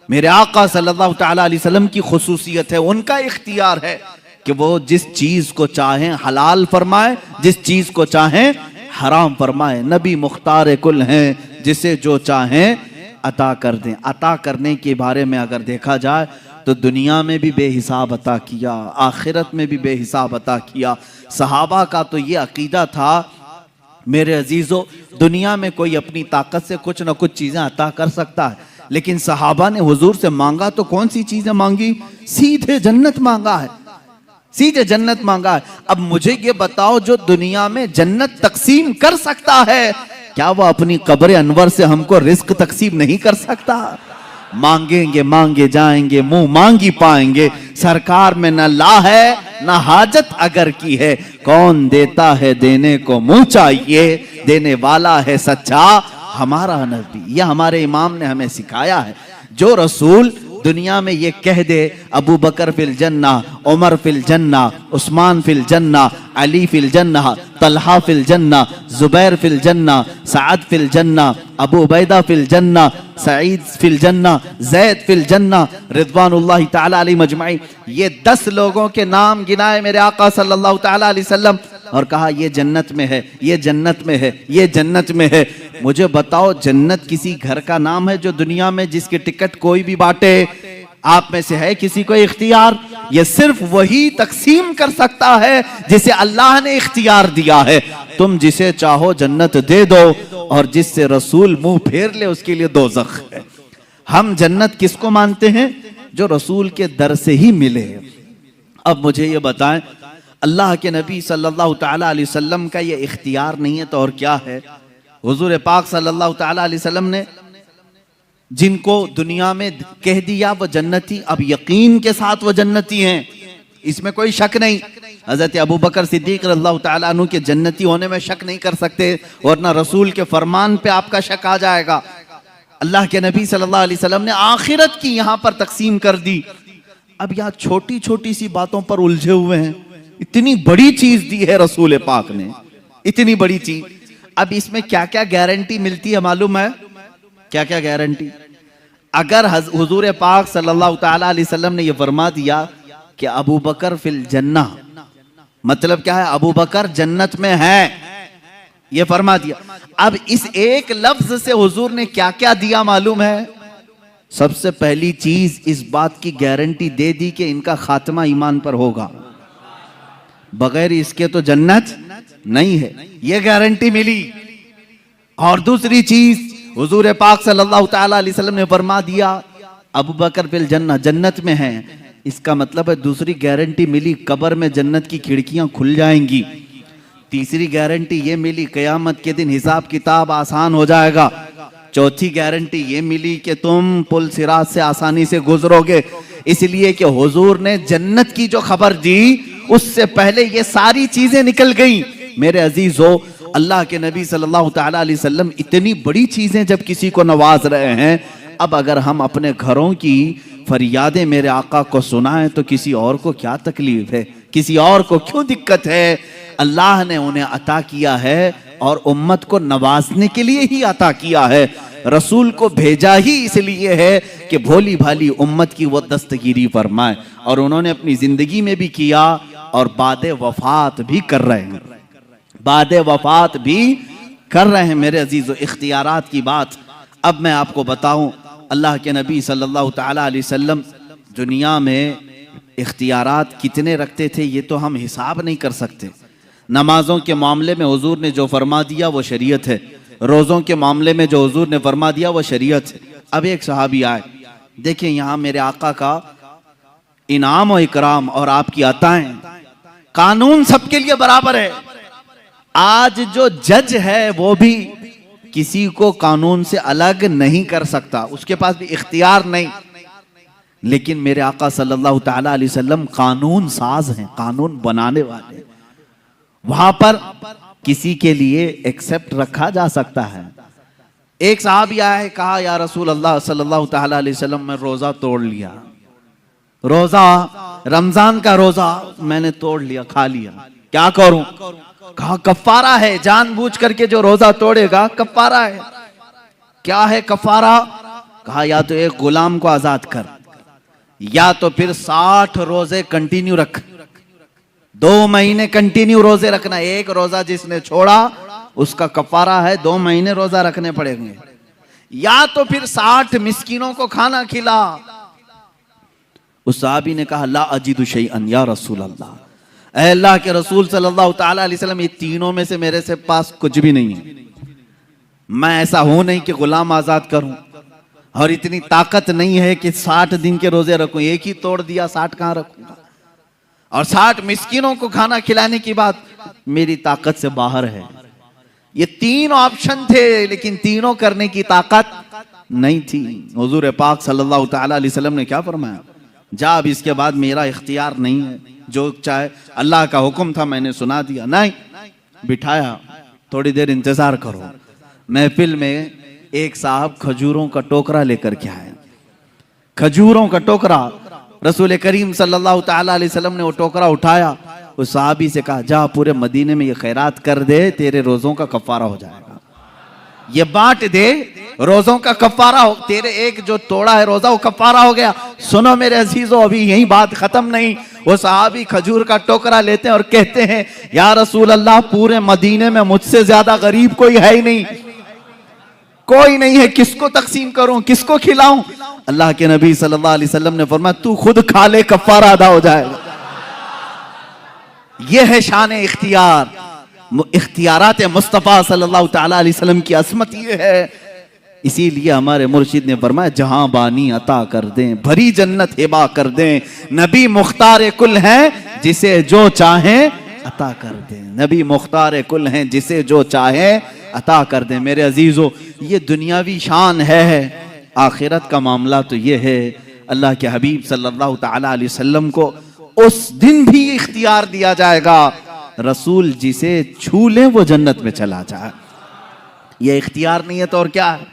मेरे आका सल्लल्लाहु तआला अलैहि वसल्लम की खुसूसियत है, उनका इख्तियार है कि वो जिस चीज को चाहें हलाल फरमाए, जिस चीज को चाहें हराम फरमाए। नबी मुख्तार कुल हैं, जिसे जो चाहें अता कर दें। अता करने के बारे में अगर देखा जाए तो दुनिया में भी बेहिसाब अता किया, आखिरत में भी बेहिसाब अता किया। सहाबा का तो ये अकीदा था मेरे अजीजों, दुनिया में कोई अपनी ताकत से कुछ ना कुछ चीजें अता कर सकता है, लेकिन सहाबा ने हुजूर से मांगा तो कौन सी चीजें मांगी? सीधे जन्नत मांगा है, सीधे जन्नत मांगा है। अब मुझे ये बताओ, जो दुनिया में जन्नत तकसीम कर सकता है, क्या वो अपनी कब्र अनवर से हमको रिस्क तकसीम नहीं कर सकता? मांगेंगे मांगे जाएंगे, मुंह मांगी पाएंगे। सरकार में न ला है न हाजत अगर की है, कौन देता है देने को मुंह चाहिए, देने वाला है सच्चा हमारा नबी। यह हमारे इमाम ने हमें सिखाया है। जो रसूल दुनिया में ये कह दे अबू बकर फिल जन्ना, उमर फिल जन्ना, उस्मान फिल जन्ना, अली फिल जन्ना, तलहा फिल जन्ना, जुबैर फिल जन्ना, साद फिल जन्ना, अबू उबैदा फिल जन्ना, सईद फिल जन्ना, जैद फिल जन्ना, रिज़वानुल्लाहि ताला अलैहि मजमाइन, ये 10 लोगों के नाम गिनाए मेरे आका सल्लल्लाहु ताला अलैहि वसल्लम और कहा ये जन्नत में है, ये जन्नत में है, ये जन्नत में है। मुझे बताओ, जन्नत किसी घर का नाम है जो दुनिया में जिसके टिकट कोई भी बांटे? आप में से है किसी को इख्तियार? ये सिर्फ वही तकसीम कर सकता है जिसे अल्लाह ने इख्तियार दिया है। तुम जिसे चाहो जन्नत दे दो और जिससे रसूल मुंह फेर ले उसके लिए दोज़ख है। हम जन्नत किसको मानते हैं? जो रसूल के दर से ही मिले। अब मुझे ये बताएं, अल्लाह के नबी सल्लल्लाहु ताला अलैहि वसल्लम का ये इख्तियार नहीं है तो और क्या है? हुजूर पाक सल्लल्लाहु ताला अलैहि वसल्लम ने जिनको दुनिया में कह दिया वो जन्नती, अब यकीन के साथ वो जन्नती हैं, इसमें कोई शक नहीं। हजरत अबू बकर सिद्दीक रज़ियल्लाहु ताला अन्हु के जन्नती होने में शक नहीं कर सकते, वरना रसूल के फरमान पे आपका शक आ जाएगा। अल्लाह के नबी सल्लल्लाहु अलैहि वसल्लम ने आखिरत की यहाँ पर तकसीम कर दी। अब यहाँ छोटी छोटी सी बातों पर उलझे हुए हैं। इतनी बड़ी चीज दी है रसूल पाक ने, इतनी बड़ी चीज। अब इसमें क्या क्या गारंटी मिलती है मालूम है? क्या क्या गारंटी? अगर हुजूर पाक सल्लल्लाहु ताला अलैहि वसल्लम ने यह फरमा दिया कि अबू बकर फिल जन्ना, मतलब क्या है? अबू बकर जन्नत में है, ये फरमा दिया। अब इस एक लफ्ज से हुजूर ने क्या क्या दिया मालूम है? सबसे पहली चीज इस बात की गारंटी दे दी कि इनका खात्मा ईमान पर होगा, बगैर इसके तो जन्नत नहीं है, ये गारंटी मिली। और दूसरी चीज हुजूर पाक सल्लल्लाहु ताला अलैहि वसल्लम ने फरमा दिया अबू बकर फिल जन्ना, जन्नत में है। इसका मतलब है दूसरी गारंटी मिली, कब्र में जन्नत की खिड़कियां खुल जाएंगी। तीसरी गारंटी ये मिली, कयामत के दिन हिसाब किताब आसान हो जाएगा। चौथी गारंटी ये मिली कि तुम पुल सिरात से आसानी से गुजरोगे, इसलिए कि हुजूर ने जन्नत की जो खबर दी उससे पहले ये सारी चीजें निकल गई। मेरे अजीजों, अल्लाह के नबी सल्लल्लाहु ताला अलैहि वसल्लम इतनी बड़ी चीजें जब किसी को नवाज रहे हैं, अब अगर हम अपने घरों की फरियादें मेरे आका को सुनाएं तो किसी और को क्या तकलीफ है, किसी और को क्यों दिक्कत है? अल्लाह ने उन्हें अता किया है और उम्मत को नवाजने के लिए ही अता किया है। रसूल को भेजा ही इसलिए है कि भोली भाली उम्मत की वो दस्तगीरी फरमाए, और उन्होंने अपनी जिंदगी में भी किया और बादे वफात भी कर रहे हैं, बादे वफात भी कर रहे हैं। मेरे अजीजों, इख्तियारात की बात अब मैं आपको बताऊं, अल्लाह के नबी सल्लल्लाहु ताला अलैहि वसल्लम दुनिया में इख्तियारात कितने रखते थे ये तो हम हिसाब नहीं कर सकते। नमाजों के मामले में हुजूर ने जो फरमा दिया वो शरीयत है, रोज़ों के मामले में जो हुजूर ने फरमा दिया वो शरीयत है। अब एक सहाबी आए, देखिए यहाँ मेरे आका का इनाम और इकराम और आपकी अताएं, कानून सबके लिए बराबर है। आज जो जज है वो भी किसी को कानून से अलग नहीं कर सकता, उसके पास भी इख्तियार नहीं। लेकिन मेरे आका सल्लल्लाहु ताला अलैहि वसल्लम कानून साज हैं, कानून बनाने वाले। वहां पर किसी के लिए एक्सेप्ट रखा जा सकता है। एक साहब आया है, कहा या रसूल अल्लाह सल्लल्लाहु ताला अलैहि वसल्लम मैं रोजा तोड़ लिया, रोजा रमजान का रोजा मैंने तोड़ लिया, खा लिया, क्या करूं? कहा कफारा है, जानबूझ करके जो रोजा तोड़ेगा कफारा है। क्या है कफारा? कहा या तो एक गुलाम को आजाद कर, या तो फिर 60 रोजे कंटिन्यू रख, 2 महीने कंटिन्यू रोजे रखना। एक रोजा जिसने छोड़ा उसका कफारा है 2 महीने रोजा रखने पड़ेंगे। या तो फिर 60 मिस्कीनों को खाना खिला। उस साहबी ने कहा ला अजीदु शैअन या रसूल अल्लाह, ऐ अल्लाह के रसूल सल्लल्लाहु ताला अलैहि वसल्लम, ये तीनों में से मेरे से पास कुछ भी नहीं है। मैं ऐसा हूं नहीं कि गुलाम आजाद करूं, और इतनी ताकत नहीं है कि 60 दिन के रोजे रखूं। एक ही तोड़ दिया, 60 कहां रखूंगा? और 60 मिस्किनों को खाना खिलाने की बात मेरी ताकत से बाहर है। ये 3 ऑप्शन थे, लेकिन तीनों करने की ताकत नहीं थी। हुजूर पाक सल्लल्लाहु ताला अलैहि वसल्लम ने क्या फरमाया? जा, अब इसके बाद मेरा इख्तियार नहीं है, जो चाहे, अल्लाह का हुक्म था मैंने सुना दिया। नहीं, बिठाया, थोड़ी देर इंतजार करो। महफिल में एक साहब खजूरों का टोकरा लेकर के आए, खजूरों का टोकरा। रसूल करीम सल्लल्लाहु ताला अलैहि वसल्लम ने वो टोकरा उठाया, उस साहबी से कहा जा पूरे मदीने में ये खैरात कर दे, तेरे रोजों का कफारा हो जाएगा। ये बांट दे, रोजों का कफारा हो, तेरे एक जो तोड़ा है रोजा वो कफारा हो गया। सुनो मेरे अजीजों, अभी यही बात खत्म नहीं। वो साहबी खजूर का टोकरा लेते हैं और कहते हैं या रसूल अल्लाह, पूरे मदीने में मुझसे ज्यादा गरीब कोई है ही नहीं, कोई नहीं है, किसको तकसीम करूं, किसको खिलाऊं? अल्लाह के नबी सल्लल्लाहु अलैहि वसल्लम ने फरमाया तू खुद खा ले, कफारा अदा हो जाएगा। यह है शान इख्तियार, इख्तियारात मुस्तफ़ा सल्लल्लाहु ताला अलैहि वसल्लम की असमत ये है। इसीलिए हमारे मुर्शिद ने फरमाया जहां बानी अता कर दें, भरी जन्नत हिबा कर दें, नबी मुख्तार कुल हैं जिसे जो चाहे अता कर दें, नबी मुख्तार कुल हैं जिसे जो चाहे अता कर दें। मेरे अजीजों, ये दुनियावी शान है, आखिरत का मामला तो ये है। अल्लाह के हबीब सल्लल्लाहु ताला अलैहि वसल्लम को उस दिन भी इख्तियार दिया जाएगा, रसूल जिसे छू ले वो जन्नत में चला जाए। ये इख्तियार नहीं है तो और क्या है?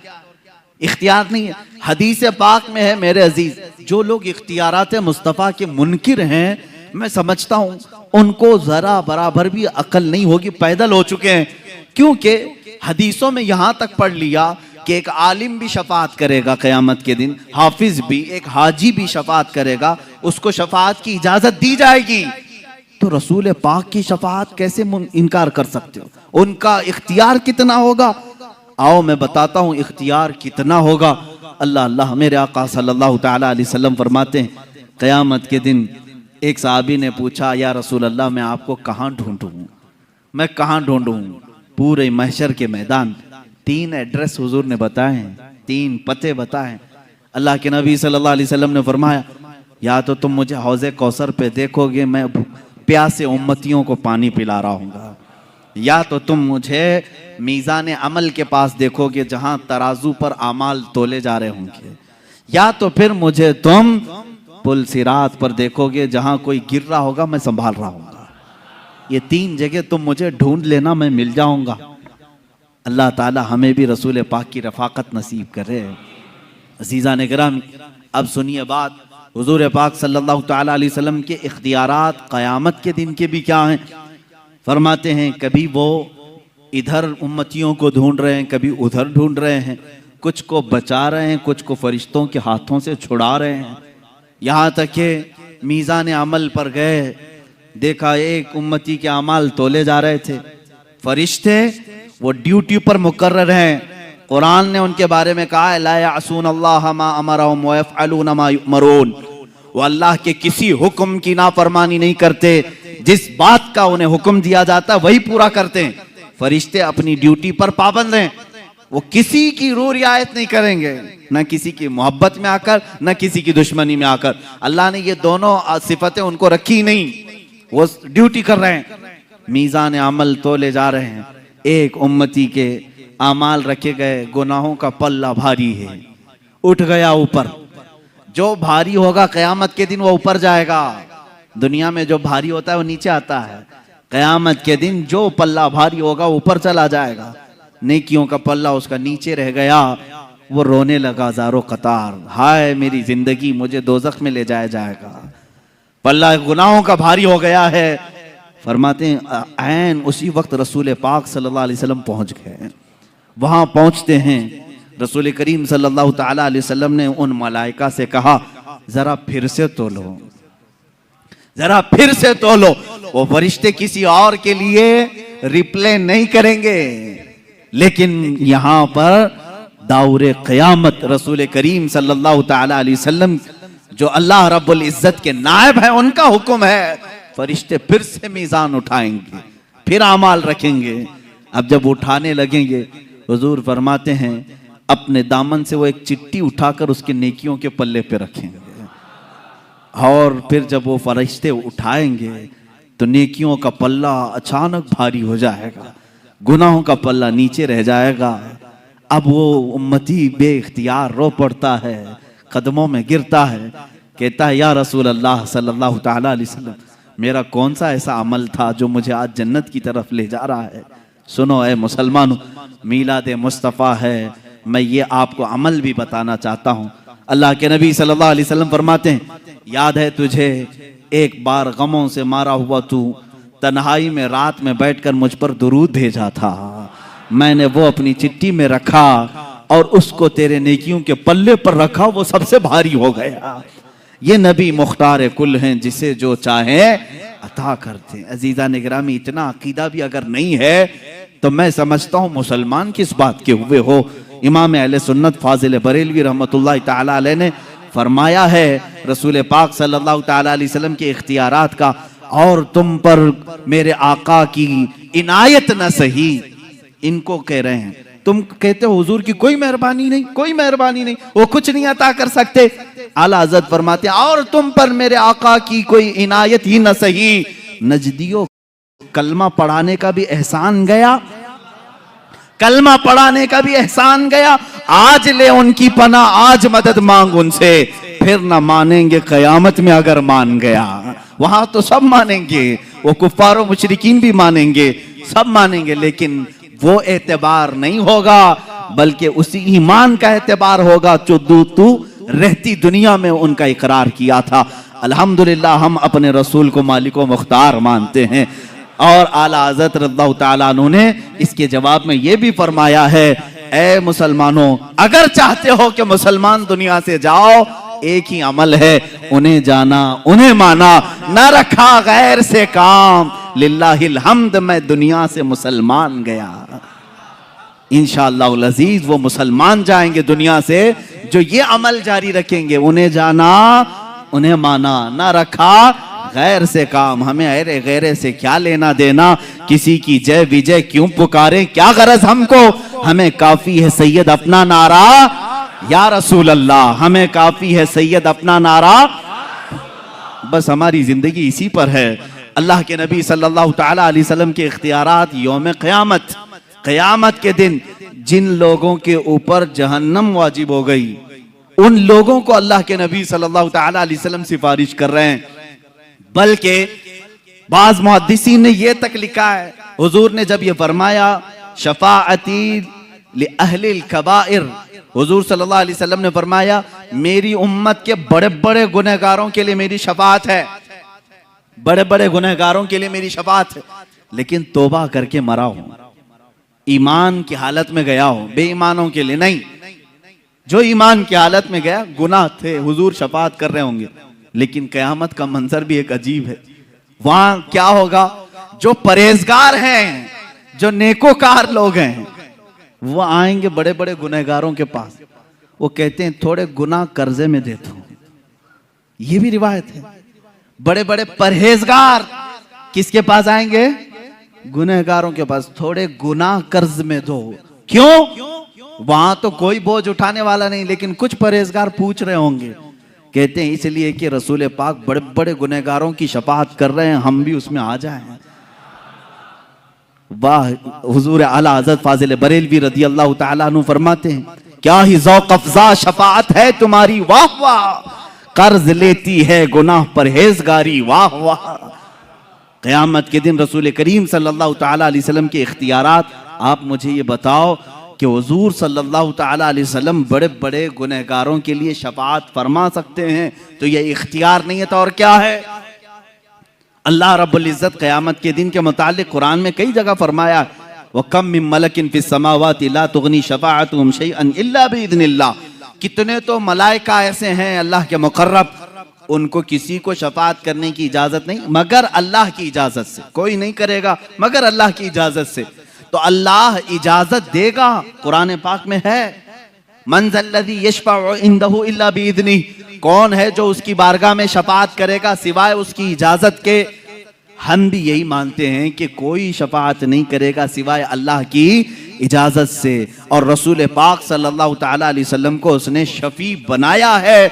इख्तियार नहीं है। हदीस पाक में है मेरे अजीज, जो लोग इख्तियारात मुस्तफ़ा के मुनकिर हैं, मैं समझता हूं उनको जरा बराबर भी अकल नहीं होगी, पैदल हो चुके हैं। क्योंकि हदीसों में यहां तक पढ़ लिया कि एक आलिम भी शफात करेगा क़यामत के दिन, हाफिज भी, एक हाजी भी शफात करेगा, उसको शफात की इजाजत दी जाएगी। तो रसूल पाक की शफात कैसे इनकार कर सकते हो? उनका इख्तियार कितना होगा? आओ मैं बताता हूं इख्तियार कितना होगा। अल्लाह अल्लाह, मेरे आका सल्लल्लाहु ताला अलैहि वसल्लम फरमाते हैं क़यामत के दिन एक साहबी ने पूछा या रसूल अल्लाह, मैं आपको कहाँ ढूंढूं, मैं कहाँ ढूंढूं? पूरे महशर के मैदान 3 एड्रेस हुजूर ने बताए हैं, 3 पते बताए। अल्लाह के नबी सल्लल्लाहु अलैहि वसल्लम ने फरमाया या तो तुम मुझे हौज़े कौसर पे देखोगे, मैं प्यासे उम्मतियों को पानी पिला रहा हूँगा, या तो तुम मुझे मीज़ान अमल के पास देखोगे जहां तराजू पर आमाल तोले जा रहे होंगे, या तो फिर मुझे तुम पुल सिरात पर देखोगे जहां कोई गिर रहा होगा मैं संभाल रहा हूँगा। ये 3 जगह तुम मुझे ढूंढ लेना, मैं मिल जाऊंगा। अल्लाह ताला हमें भी रसूल पाक की रफ़ाकत नसीब करे। अज़ीज़ान इकराम, अब सुनिए बात, हुजूर पाक सल्लल्लाहु ताला अलैहि वसल्लम के इख्तियारात क़यामत के दिन के भी क्या हैं? फरमाते हैं कभी वो इधर उम्मतियों को ढूंढ रहे हैं, कभी उधर ढूंढ रहे हैं, कुछ को बचा रहे हैं, कुछ को फरिश्तों के हाथों से छुड़ा रहे हैं। यहाँ तक कि मीज़ान अमल पर गए, देखा एक उम्मती के अमाल तोले जा रहे थे, फरिश्ते वो ड्यूटी पर मुकर्रर हैं। कुरान ने उनके बारे में कहा है ला यासून अल्लाह मा अमरहुम व यफ़अलून मा युमरून, वो अल्लाह के किसी हुक्म की नाफरमानी नहीं करते, जिस बात का उन्हें हुक्म दिया जाता है वही पूरा करते हैं। फरिश्ते अपनी ड्यूटी पर पाबंद हैं। वो किसी की रूह रियायत नहीं करेंगे, न किसी की मोहब्बत में आकर न किसी की दुश्मनी में आकर। अल्लाह ने ये दोनों सिफतें उनको रखी नहीं, वो ड्यूटी कर रहे हैं, मीज़ान अमल तोले जा रहे हैं। एक उम्मती के अमाल रखे गए, गुनाहों का पल्ला भारी है, उठ गया ऊपर। जो भारी होगा क़यामत के दिन वो ऊपर जाएगा। दुनिया में जो भारी होता है वो नीचे आता है, क़यामत के दिन जो पल्ला भारी होगा ऊपर चला जाएगा। नेकियों का पल्ला उसका नीचे रह गया, वो रोने लगा ज़ारो कतार, हाय मेरी जिंदगी, मुझे दोज़ख में ले जाया जाएगा। पल्ला गुनाहों का भारी हो गया है। फरमाते हैं ऐन उसी वक्त रसूल पाक सल्लल्लाहु अलैहि वसल्लम पहुंच गए। वहां पहुंचते हैं, रसूल करीम सल्लल्लाहु ताला अलैहि वसल्लम ने उन मलाइका से कहा जरा फिर से तोलो, जरा फिर से तोलो। वो फरिश्ते किसी और के लिए रिप्ले नहीं करेंगे, लेकिन यहां पर दाउरे क़यामत रसूल करीम सल्लल्लाहु ताला अलैहि वसल्लम जो अल्लाह रब्बुल इज्जत के नायब है, उनका हुक्म है, फरिश्ते फिर से मीज़ान उठाएंगे, फिर अमाल रखेंगे। अब जब उठाने लगेंगे, हुजूर फरमाते हैं अपने दामन से वो एक चिट्ठी उठाकर उसके नेकियों के पल्ले पे रखेंगे, और फिर जब वो फरिश्ते उठाएंगे तो नेकियों का पल्ला अचानक भारी हो जाएगा, गुनाहों का पल्ला नीचे रह जाएगा। अब वो उम्मती बेइख्तियार रो पड़ता है, कदमों में गिरता है, कहता है या रसूल अल्लाह सल्लल्लाहु ताला अलैहि वसल्लम, मेरा कौन सा ऐसा अमल था जो मुझे आज जन्नत की तरफ ले जा रहा है। सुनो ए मुसलमानों, मीलाद मुस्तफ़ा है, मैं ये आपको अमल भी बताना चाहता हूँ। अल्लाह के नबी सल्लल्लाहु अलैहि वसल्लम फरमाते हैं, याद है तुझे एक बार गमों से मारा हुआ तू तन्हाई में रात में बैठकर मुझ पर दुरूद भेजा था, मैंने वो अपनी चिट्ठी में रखा और उसको तेरे नेकियों के पल्ले पर रखा, वो सबसे भारी हो गया। ये नबी मुख्तार कुल हैं, जिसे जो चाहे अता करते हैं। अजीजा निगरामी, इतना अकीदा भी अगर नहीं है तो मैं समझता हूँ मुसलमान किस बात के हुए हो। इमाम अहले सुन्नत फाजिल बरेलवी रहमतुल्लाह ताला अलैह ने फरमाया है रसूल पाक सल्लल्लाहु ताला अलैहि वसल्लम के इख्तियारात का, और तुम पर मेरे आका की इनायत न सही, इनको कह रहे हैं। तुम कहते हो हुजूर की कोई मेहरबानी नहीं, कोई मेहरबानी नहीं, वो कुछ नहीं अता कर सकते। आला हज़रत फरमाते हैं और तुम पर मेरे आका की कोई इनायत ही न सही। नजदियों, कलमा पढ़ाने का भी एहसान गया, कलमा पढ़ाने का भी एहसान गया। आज ले उनकी पना, आज मदद मांग उनसे, फिर ना मानेंगे क़यामत में अगर मान गया। वहां तो सब मानेंगे, वो कुफ्फार और मुशरिकीन भी मानेंगे, सब मानेंगे, लेकिन वो एतबार नहीं होगा, बल्कि उसी ईमान का एतबार होगा जो तू रहती दुनिया में उनका इकरार किया था। अल्हम्दुलिल्लाह हम अपने रसूल को मालिक व मुख्तार मानते हैं। और आला हज़रत रज़ियल्लाहु ताला अन्हु ने इसके जवाब में ये भी फरमाया है, ए मुसलमानों, अगर चाहते हो कि मुसलमान दुनिया से जाओ, एक ही अमल है, उन्हें जाना, उन्हें माना, न रखा गैर से काम, लिल्लाहिल हम्द, मैं दुनिया से मुसलमान गया। इंशाअल्लाह अज़ीज वो मुसलमान जाएंगे दुनिया से जो ये अमल जारी रखेंगे, उन्हें जाना, उन्हें माना, न रखा गैर से काम। हमें अरे गैर से क्या लेना देना, किसी की जय विजय क्यों पुकारे, क्या गरज हमको, हमें काफी है सैयद अपना नारा या रसूल अल्लाह, हमें काफी है सैयद अपना नारा, बस हमारी जिंदगी इसी पर है। अल्लाह के नबी सल्लल्लाहु ताला अलैहि वसल्लम के इख्तियारात यौम क़यामत, क़यामत के दिन जिन लोगों के ऊपर जहन्नम वाजिब हो गई, उन लोगों को अल्लाह के नबी सल्लल्लाहु ताला अलैहि वसल्लम सिफारिश कर रहे हैं। बल्कि बाज़ मुहद्दिसीन ने यह तक लिखा है, हुजूर ने जब ये फरमाया शफाअती li अहलिल कबाइर, हुजूर सल्लल्लाहु अलैहि वसल्लम ने फरमाया मेरी उम्मत के बड़े बड़े गुनहगारों के लिए मेरी शफाअत है, बड़े बड़े गुनहगारों के लिए मेरी शफाअत है, लेकिन तौबा करके मरा हो, ईमान की हालत में गया हो, बेईमानों के लिए नहीं। जो ईमान की हालत में गया, गुनाह थे, हुजूर शफाअत कर रहे होंगे, लेकिन क़यामत का मंजर भी एक अजीब है। वहां क्या होगा, जो परहेजगार हैं, जो नेकोकार लोग हैं, वो आएंगे बड़े बड़े गुनहगारों के पास, वो कहते हैं थोड़े गुनाह कर्जे में दे दो। ये भी रिवायत है। बड़े बड़े परहेजगार किसके पास आएंगे, गुनहगारों के पास, थोड़े गुनाह कर्ज में दो। क्यों? वहां तो कोई बोझ उठाने वाला नहीं, लेकिन कुछ परहेजगार पूछ रहे होंगे। कहते हैं इसलिए कि रसूल पाक बड़े बड़े गुनहगारों की शफाअत कर रहे हैं, हम भी उसमें आ जाएं। वाह, हुजूर आला हज़रत फाजिल बरेलवी रदी अल्लाह तआला अन्हु फरमाते हैं, क्या ही ज़ौक़ अफ़ज़ा शफाअत है तुम्हारी, वाह वाह, कर्ज लेती है गुनाह परहेजगारी, वाह वाह। क़यामत के दिन रसूल करीम सल्लल्लाहु तआला अलैहि वसल्लम के इख्तियारात, आप मुझे ये बताओ कि हुजूर सल्लल्लाहु तआला अलैहि वसल्लम बड़े बड़े गुनहगारों के लिए शफाअत फरमा सकते हैं, तो ये इख्तियार नहीं है तो और क्या है। अल्लाह रब्बुल इज़्ज़त क़यामत के दिन के मुतालिक कुरान में कई जगह फरमाया, व कम मिन मलकिन फिस समावाति ला तुगनी शफाअतुहुम शैअन इल्ला बिइज़्निल्लाह। कितने तो मलाइका ऐसे हैं अल्लाह के मुकर्रब, उनको किसी को शफाअत करने की इजाजत नहीं मगर अल्लाह की इजाजत से, कोई नहीं करेगा मगर अल्लाह की इजाजत से। तो अल्लाह इजाजत देगा, कुरान पाक में है, मन ज़ल्लज़ी यशफ़अउ इंदहु इल्ला बिइज़्निही, कौन है जो उसकी बारगाह में शफाअत करेगा सिवाय उसकी इजाजत के। हम भी यही मानते हैं कि कोई शफाअत नहीं करेगा सिवाय अल्लाह की इजाजत से, और रसूल पाक सल्लल्लाहु तआला अलैहि वसल्लम को उसने शफी बनाया है,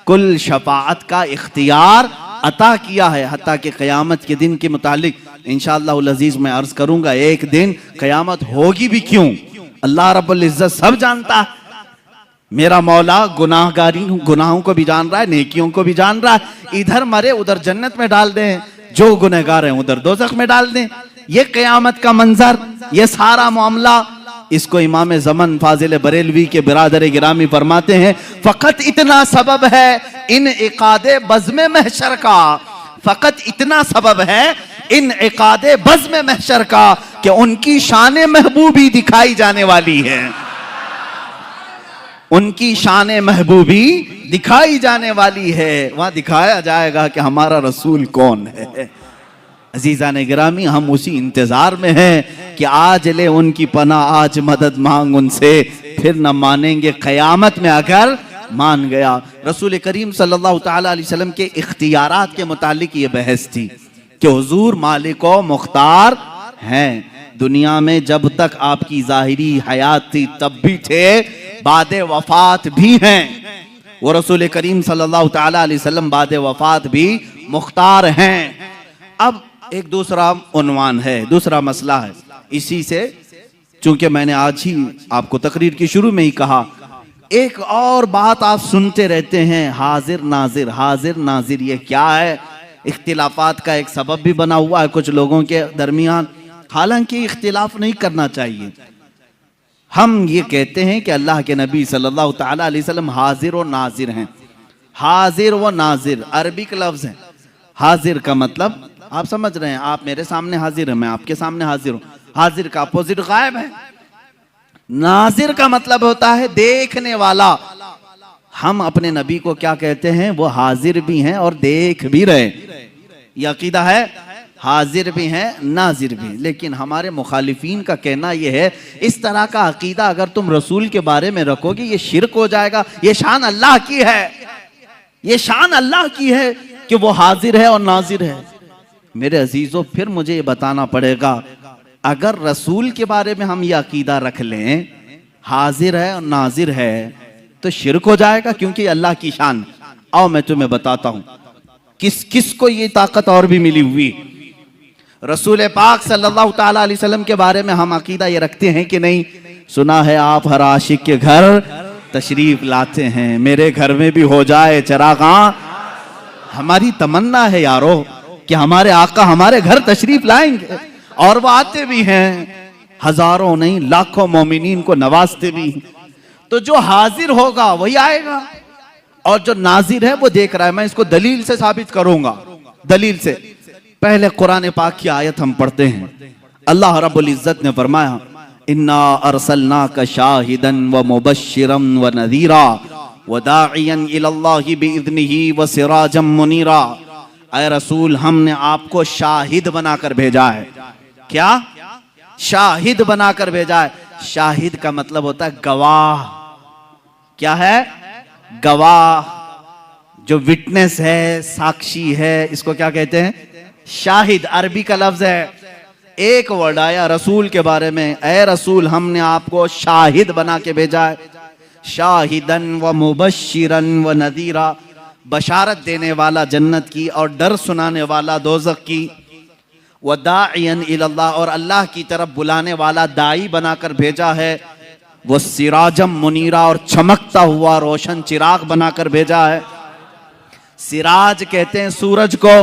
कुल शफाअत का इख्तियार अता किया है। हत्ता कि क़यामत के दिन के मुतालिक इंशाअल्लाहुल अज़ीज़ मैं अर्ज करूंगा, एक दिन क़यामत होगी भी क्यों, अल्लाह रब्बुल इज़्ज़त सब जानता है। मेरा मौला गुनाहों को भी जान रहा है, नेकियों को भी जान रहा है। इधर मरे उधर जन्नत में डाल दें, जो गुनहगार हैं उधर दोज़ख में डाल दें। ये क़यामत का मंजर, ये सारा मामला, इसको इमाम ज़मन फाजिल बरेलवी के बिरादर गिरामी फरमाते हैं, फ़कत इतना सबब है इन इक़ादे बज़्म महशर का, फ़कत इतना सबब है इन इक़ादे बज़्म महशर का कि उनकी शान महबूबी दिखाई जाने वाली है, उनकी शान महबूबी दिखाई जाने वाली है। वहां दिखाया जाएगा कि हमारा रसूल कौन है। अजीज़ान गिरामी, हम उसी इंतजार में हैं कि आज ले उनकी पनाह, आज मदद मांग उनसे, फिर न मानेंगे क़यामत में अगर मान गया। रसूल करीम सल्लल्लाहु तआला अलैहि वसल्लम के इख्तियारात के मुतालिक ये बहस थी कि हुजूर मालिक व मुख्तार हैं। दुनिया में जब तक आपकी ज़ाहिरी हयात थी तब भी थे, बादे वफात भी हैं। वो रसूल करीम सल्लल्लाहु तआला अलैहि वसल्लम बादे वफात भी मुख्तार हैं। अब एक दूसरा उन्वान है, दूसरा मसला है। इसी से चूंकि मैंने आज ही आपको तकरीर की शुरू में ही कहा, एक और बात आप सुनते रहते हैं, हाजिर नाजिर, हाजिर नाजिर, ये क्या है? इख्तिलाफात का एक सबब भी बना हुआ है कुछ लोगों के दरमियान। हालांकि इख्तिलाफ नहीं करना चाहिए। हम ये कहते हैं कि अल्लाह के नबी सल्लल्लाहु तआला अलैहि वसल्लम हाजिर और नाजिर हैं। हाजिर व नाजिर अरबिक लफ्ज है। हाजिर का मतलब आप समझ रहे हैं, आप मेरे सामने हाजिर हैं, मैं आपके सामने हाजिर हूं। हाजिर का अपोजिट गायब है। नाजिर का मतलब होता है देखने वाला। हम अपने नबी को क्या कहते हैं? वो हाजिर भी हैं और देख भी रहे। ये अकीदा है, हाजिर भी हैं नाजिर भी। लेकिन हमारे मुखालिफीन का कहना यह है, इस तरह का अकीदा अगर तुम रसूल के बारे में रखोगे ये शिरक हो जाएगा। ये शान अल्लाह की है, ये शान अल्लाह की है कि वो हाजिर है और नाजिर है। मेरे अजीजों, फिर मुझे ये बताना पड़ेगा, अगर रसूल के बारे में हम ये अकीदा रख लें हाजिर है और नाजिर है तो शिरक हो जाएगा, क्योंकि अल्लाह की शान। आओ मैं तुम्हें बताता हूं किस किस को ये ताकत और भी मिली हुई। रसूल पाक सल्लल्लाहु तआला अलैहि वसल्लम के बारे में हम अकीदा ये रखते हैं कि नहीं? सुना है आप हर आशिक के घर तशरीफ लाते हैं, मेरे घर में भी हो जाए चरागा। हमारी तमन्ना है यारो कि हमारे आका हमारे घर तशरीफ लाएंगे, और वो आते भी हैं, हजारों नहीं लाखों मोमिनीन को नवाजते भी। तो जो हाजिर होगा वही आएगा, और जो नाजिर है वो देख रहा है। मैं इसको दलील से साबित करूंगा। दलील से पहले कुरान पाक की आयत हम पढ़ते हैं। अल्लाह रब्बुल इज्जत ने फरमाया, इन्ना अरसलनाका शाहिदन व मुबश्शिरन व नज़ीरा व दाइयन इलल्लाहि बिइज़्निही व सिराजम मुनीरा। ऐ रसूल, हमने आपको शाहिद बनाकर भेजा है। क्या? शाहिद बनाकर भेजा है। शाहिद का मतलब होता है गवाह। क्या है? गवाह, जो विटनेस है, साक्षी है, इसको क्या कहते हैं? शाहिद। अरबी का लफ्ज है। एक वर्ड आया रसूल के बारे में, ए रसूल हमने आपको शाहिद बना के भेजा है, शाहिदन व मुबश्शिरन व नदीरा, बशारत देने वाला जन्नत की और डर सुनाने वाला दोज़ख की, व दाइयन इलल्लाह, और अल्लाह की तरफ बुलाने वाला दाई बनाकर भेजा है, वो सिराजम मुनीरा, और चमकता हुआ रोशन चिराग बनाकर भेजा है। सिराज कहते हैं सूरज को,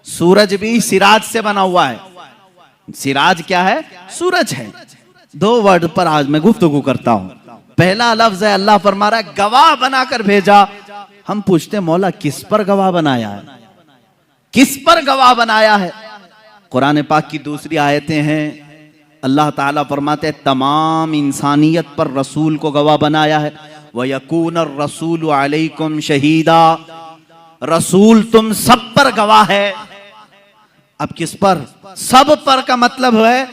सूरज भी सिराज से बना हुआ है। सिराज क्या है? सूरज है। दो वर्ड पर आज मैं गुफ्तगू करता हूं। पहला लफ्ज है, अल्लाह फरमा रहा है गवाह बनाकर भेजा। हम पूछते हैं मौला किस पर गवाह बनाया है, किस पर गवाह बनाया है? कुरान पाक की दूसरी आयतें हैं, अल्लाह ताला फरमाते हैं तमाम इंसानियत पर रसूल को गवाह बनाया है। व यकून रसूल अलैकुम शहीदा, रसूल तुम सब पर गवाह है। अब किस पर? सब पर का मतलब है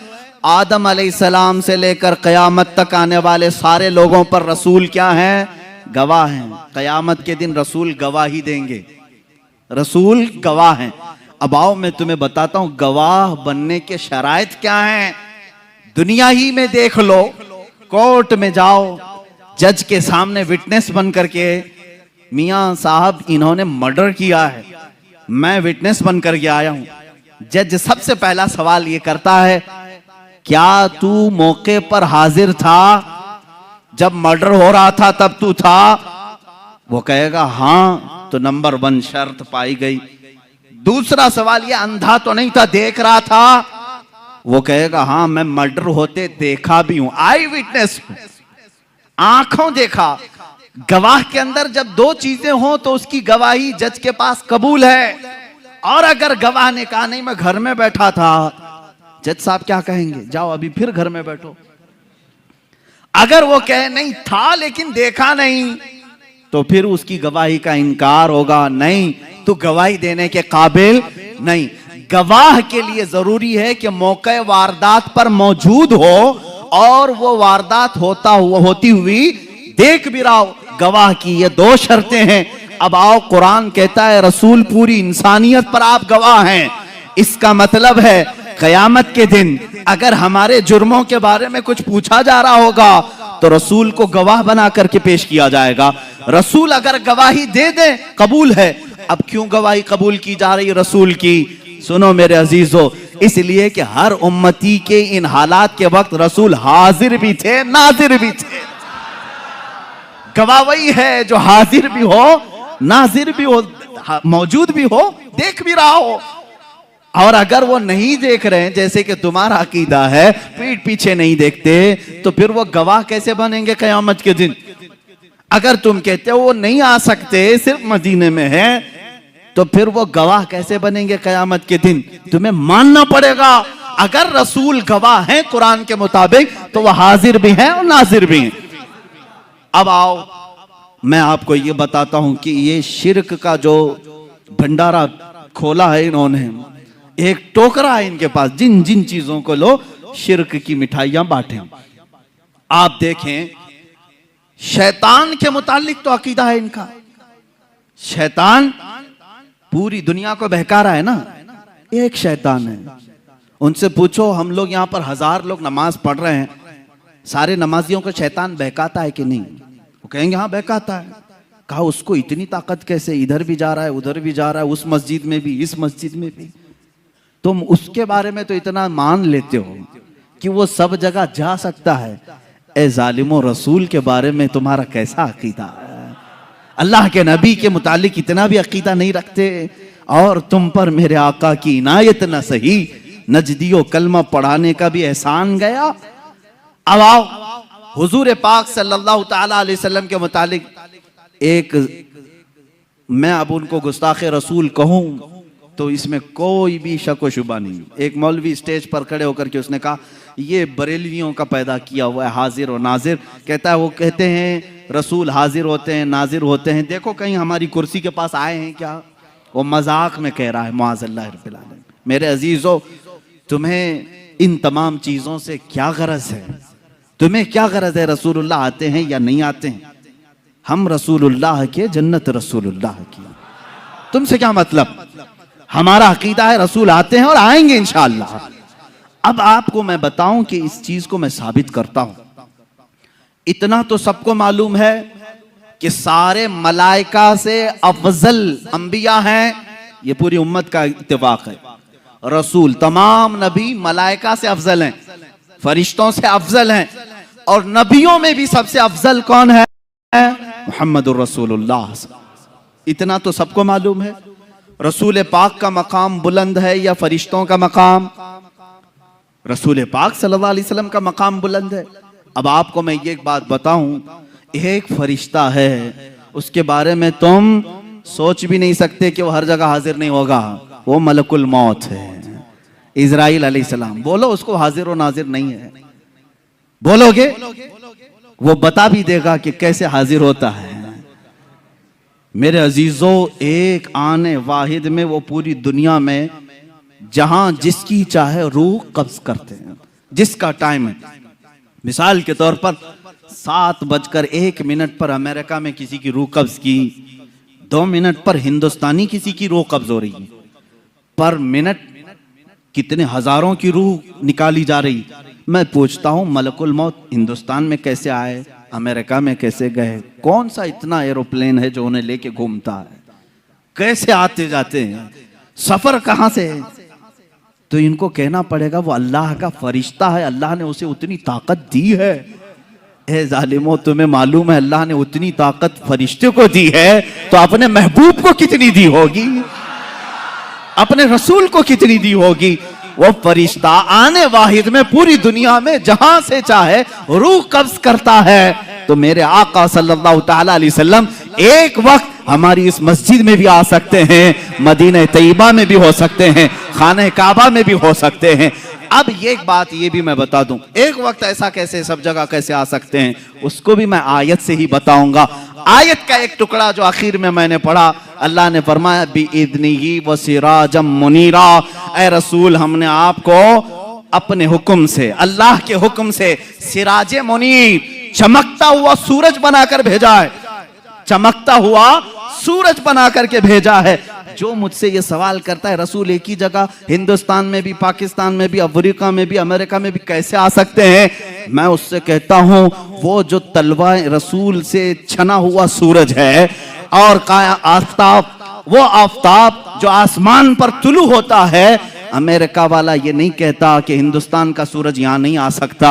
आदम अलैहिस्सलाम से लेकर कयामत तक आने वाले सारे लोगों पर रसूल क्या हैं? गवाह हैं। कयामत के दिन रसूल गवाही देंगे, रसूल गवाह हैं। अब आओ मैं तुम्हें बताता हूं गवाह बनने के शराइत क्या हैं। दुनिया ही में देख लो, कोर्ट में जाओ, जज के सामने विटनेस बन करके, मियां साहब इन्होंने मर्डर किया है, मैं विटनेस बन करके आया हूं। जज सबसे पहला सवाल ये करता है, क्या तू मौके पर हाजिर था जब मर्डर हो रहा था, तब तू था? वो कहेगा हां, तो नंबर 1 शर्त पाई गई। दूसरा सवाल ये, अंधा तो नहीं था, देख रहा था? वो कहेगा हां, मैं मर्डर होते देखा भी हूं, आई विटनेस, आंखों देखा। गवाह के अंदर जब दो चीजें हो तो उसकी गवाही जज के पास कबूल है। और अगर गवाह ने कहा नहीं मैं घर में बैठा था, जज साहब क्या कहेंगे? जाओ अभी फिर घर में बैठो। अगर वो कहे नहीं था लेकिन देखा नहीं, तो फिर उसकी गवाही का इनकार होगा, नहीं तू गवाही देने के काबिल नहीं। गवाह के लिए जरूरी है कि मौके वारदात पर मौजूद हो और वो वारदात होती हुई देख भी रहा हो। गवाह की ये 2 शर्तें हैं। अब आओ, कुरान कहता है रसूल पूरी इंसानियत पर आप गवाह हैं। इसका मतलब है कयामत के दिन अगर हमारे जुर्मों के बारे में कुछ पूछा जा रहा होगा तो रसूल को गवाह बना करके पेश किया जाएगा। रसूल अगर गवाही दे दे कबूल है। अब क्यों गवाही कबूल की जा रही है रसूल की? सुनो मेरे अजीजों, इसलिए कि हर उम्मती के इन हालात के वक्त रसूल हाजिर भी थे, नाजिर भी थे। गवाह वही है जो हाजिर भी हो, नाजिर भी हो, मौजूद भी हो, देख भी रहा हो। और अगर वो नहीं देख रहे हैं, जैसे कि तुम्हारा अकीदा है, पीठ पीछे नहीं देखते, तो फिर वो गवाह कैसे बनेंगे कयामत के दिन? अगर तुम कहते हो वो नहीं आ सकते, सिर्फ मदीने में है, तो फिर वो गवाह कैसे बनेंगे कयामत के दिन? तुम्हें मानना पड़ेगा अगर रसूल गवाह हैं कुरान के मुताबिक, तो वह हाजिर भी हैं और नाजिर भी हैं। अब आओ, मैं आपको ये बताता हूं कि ये शिर्क का जो भंडारा खोला है इन्होंने, एक टोकरा है इनके पास, जिन जिन चीजों को लो शिर्क की मिठाइयां बांटे। आप देखें, शैतान के मुतालिक तो अकीदा है इनका। शैतान पूरी दुनिया को बहका रहा है ना, एक शैतान है। उनसे पूछो, हम लोग यहां पर 1000 लोग नमाज पढ़ रहे हैं, सारे नमाजियों को शैतान बहकाता है कि नहीं? वो कहेंगे हाँ बहकाता है। कहा उसको इतनी ताकत कैसे? इधर भी जा रहा है, उधर भी जा रहा है, उस मस्जिद में भी, इस मस्जिद में भी। तुम उसके बारे में तो इतना मान लेते हो कि वो सब जगह जा सकता है। ए जालिमो, रसूल के बारे में तुम्हारा कैसा अकीदा है? अल्लाह के नबी के मुतालिक इतना भी अकीदा नहीं रखते। और तुम पर मेरे आका की इनायत न सही, नजदियो कलमा पढ़ाने का भी एहसान गया। अब आओ, हुजूर पाक सल्लल्लाहु ताला अलैहि वसल्लम के मुतालिक एक, मैं अब उनको गुस्ताखे रसूल कहूं तो इसमें कोई भी शक व शुबा नहीं। एक मौलवी स्टेज पर खड़े होकर के उसने कहा ये बरेलवियों का पैदा किया हुआ है हाजिर और नाजिर। कहता है वो कहते हैं रसूल हाजिर होते हैं, नाजिर होते हैं, देखो कहीं हमारी कुर्सी के पास आए हैं क्या? वो मजाक में कह रहा है, मुआज़ल्लाह रब्बिल आलमीन। मेरे अजीजों, तुम्हें इन तमाम चीजों से क्या गरज है? तुम्हें क्या गरज है रसूलुल्लाह आते हैं या नहीं आते हैं? हम रसूलुल्लाह के, जन्नत रसूलुल्लाह की, तुमसे क्या मतलब? हमारा अकीदा है रसूल आते हैं और आएंगे इंशाअल्लाह। अब आपको मैं बताऊं कि इस चीज को मैं साबित करता हूं। इतना तो सबको मालूम है कि सारे मलाइका से अफजल अंबिया हैं, ये पूरी उम्मत का इत्तेफाक है। रसूल तमाम नबी मलाइका से अफजल हैं, फरिश्तों से अफजल हैं, और नबियों में भी सबसे अफजल कौन है? मुहम्मदुर रसूलुल्लाह। इतना तो सबको मालूम है। रसूल पाक का मकाम बुलंद है या फरिश्तों का मकाम? रसूल पाक सल्लल्लाहु अलैहि वसल्लम का मकाम बुलंद है। अब आपको मैं ये एक बात बताऊं, एक फरिश्ता है, उसके बारे में तुम सोच भी नहीं सकते कि वो हर जगह हाजिर नहीं होगा। वो मलकुल मौत है, इजराइल अलैहिस्सलाम। बोलो उसको हाजिर और नाजिर नहीं है, बोलोगे? वो बता भी देगा कि कैसे हाजिर होता है। मेरे अजीजों, एक आने वाहिद में वो पूरी दुनिया में जहां जिसकी चाहे रूह कब्ज करते हैं, जिसका टाइम है। मिसाल के तौर पर 7:01 पर अमेरिका में किसी की रूह कब्ज की, 2 मिनट पर हिंदुस्तानी किसी की रूह कब्ज हो रही है। पर मिनट कितने हजारों की रूह निकाली जा रही। मैं पूछता हूं, मलकुल मौत हिंदुस्तान में कैसे आए, अमेरिका में कैसे गए? कौन सा इतना एरोप्लेन है जो उन्हें लेके घूमता है? कैसे आते जाते हैं? सफर कहां से है? तो इनको कहना पड़ेगा वो अल्लाह का फरिश्ता है, अल्लाह ने उसे उतनी ताकत दी है। ए जालिमो, तुम्हें मालूम है अल्लाह ने उतनी ताकत फरिश्ते को दी है तो अपने महबूब को कितनी दी होगी, अपने रसूल को कितनी दी होगी। वो फरिश्ता आने वाहिद में पूरी दुनिया में जहां से चाहे रूह कब्ज करता है। तो मेरे आका सल्लल्लाहु ताला अलैहि वसल्लम एक वक्त हमारी इस मस्जिद में भी आ सकते हैं, मदीना तैयबा में भी हो सकते हैं, खाने काबा में भी हो सकते हैं। अब ये एक बात ये भी मैं बता दूं, एक वक्त ऐसा कैसे सब जगह कैसे आ सकते हैं, उसको भी मैं आयत से ही बताऊंगा। आयत का एक टुकड़ा जो आखिर में मैंने पढ़ा, अल्लाह ने फरमाया बिइज़्निही व सिराजम मुनीरा। ऐ रसूल, हमने आपको अपने हुक्म से, अल्लाह के हुक्म से सिराजे मुनीर, चमकता हुआ सूरज बनाकर भेजा है, चमकता हुआ सूरज बनाकर के भेजा है। जो मुझसे ये सवाल करता है रसूल एक ही जगह हिंदुस्तान में भी, पाकिस्तान में भी, अफ्रीका में भी, अमेरिका में भी कैसे आ सकते हैं, मैं उससे कहता हूं वो जो तलवा रसूल से छना हुआ सूरज है और आफताब, वो आफताब जो आसमान पर तुलू होता है, अमेरिका वाला ये नहीं कहता कि हिंदुस्तान का सूरज यहां नहीं आ सकता,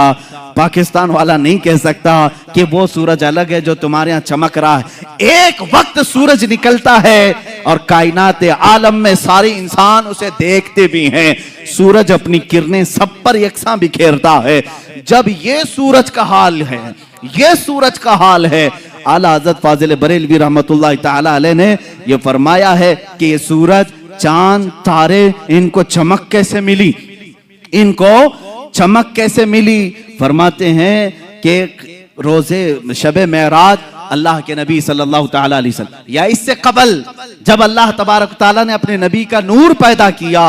पाकिस्तान वाला नहीं कह सकता कि वो सूरज अलग है जो तुम्हारे यहां चमक रहा है। एक वक्त सूरज निकलता है और कायनात आलम में सारे इंसान उसे देखते भी हैं। सूरज अपनी किरणें सब पर यकसां बिखेरता है। जब ये सूरज का हाल है, ये सूरज का हाल है, आला हज़रत फाजिल बरेलवी रहमतुल्लाह ताला अलैह ने ये फरमाया है कि ये सूरज, चांद, तारे, इनको चमक कैसे मिली, इनको चमक कैसे मिली? फरमाते हैं कि रोजे शबे मेराज अल्लाह के नबी सल्लल्लाहु ताला अलैहि वसल्लम या इससे कबल जब अल्लाह तबारक ताला ने अपने नबी का नूर पैदा किया,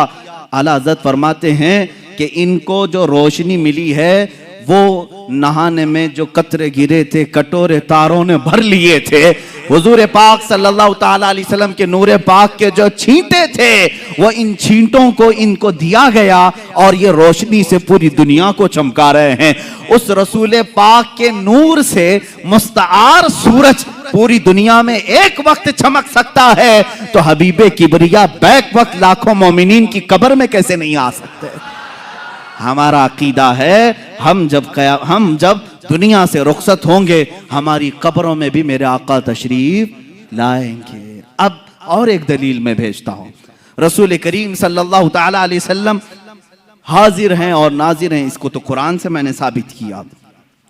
आला हज़रत फरमाते हैं कि इनको जो रोशनी मिली है वो नहाने में जो कतरे गिरे थे, कटोरे तारों ने भर लिए थे, हुजूर पाक सल्लल्लाहु ताला अलैहि वसल्लम के नूरे पाक के जो छींटे थे वो इन छींटों को इनको दिया गया और ये रोशनी से पूरी दुनिया को चमका रहे हैं। उस रसूल पाक के नूर से मुस्तआर सूरज पूरी दुनिया में एक वक्त चमक सकता है, तो हबीबे किबरिया बैक वक्त लाखों मोमिनीन की कब्र में कैसे नहीं आ सकते? हमारा अकीदा है हम जब दुनिया से रुखसत होंगे हमारी कब्रों में भी मेरे आका तशरीफ लाएंगे। अब और एक दलील मैं भेजता हूं, रसूल करीम सल्लल्लाहु ताला अलैहि वसल्लम हाजिर हैं और नाजिर हैं। इसको तो कुरान से मैंने साबित किया।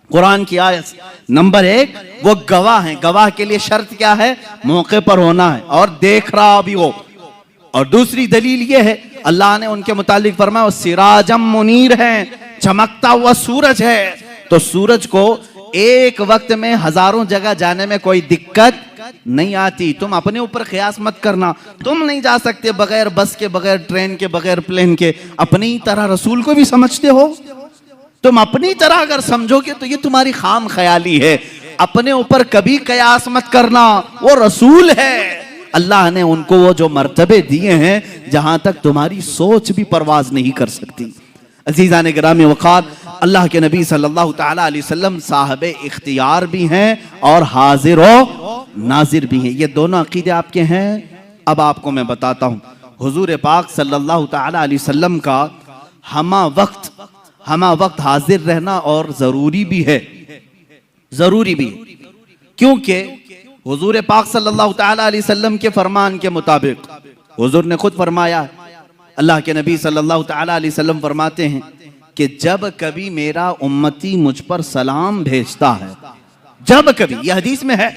कुरान की आयत नंबर 1, वो गवाह हैं। गवाह के लिए शर्त क्या है? मौके पर होना है और देख रहा भी हो। और दूसरी दलील ये है, अल्लाह ने उनके मुतालिक फरमाया वो सिराजम मुनीर हैं, चमकता हुआ सूरज है। तो सूरज को एक वक्त में हजारों जगह जाने में कोई दिक्कत नहीं आती। तुम अपने ऊपर ख्यास मत करना, तुम नहीं जा सकते बगैर बस के, बगैर ट्रेन के, बगैर प्लेन के। अपनी तरह रसूल को भी समझते हो, तुम अपनी तरह अगर समझोगे तो ये तुम्हारी खाम ख्याली है। अपने ऊपर कभी कयास मत करना, वो रसूल है। अल्लाह ने उनको वो जो मर्तबे दिए हैं जहां तक तुम्हारी सोच भी परवाज नहीं कर सकती। अजीज़ान गिरामी वक़ार, अल्लाह के नबी सल्लल्लाहु ताला अलैहि वसल्लम साहब इख्तियार भी हैं और हाजिर व नाजिर भी हैं। ये दोनों अकीदे आपके हैं। अब आपको मैं बताता हूँ, हुजूर पाक सल्लल्लाहु ताला अलैहि वसल्लम का हमा वक्त हाजिर रहना और ज़रूरी भी है, ज़रूरी भी है, क्योंकि हुजूर पाक सल्लल्लाहु ताला अलैहि वसल्लम के फरमान के मुताबिक हुजूर ने खुद फरमाया, अल्लाह के नबी सल्लल्लाहु ताला अलैहि वसल्लम फरमाते हैं कि जब कभी मेरा उम्मती मुझ पर सलाम भेजता है, जब कभी, यह हदीस में है,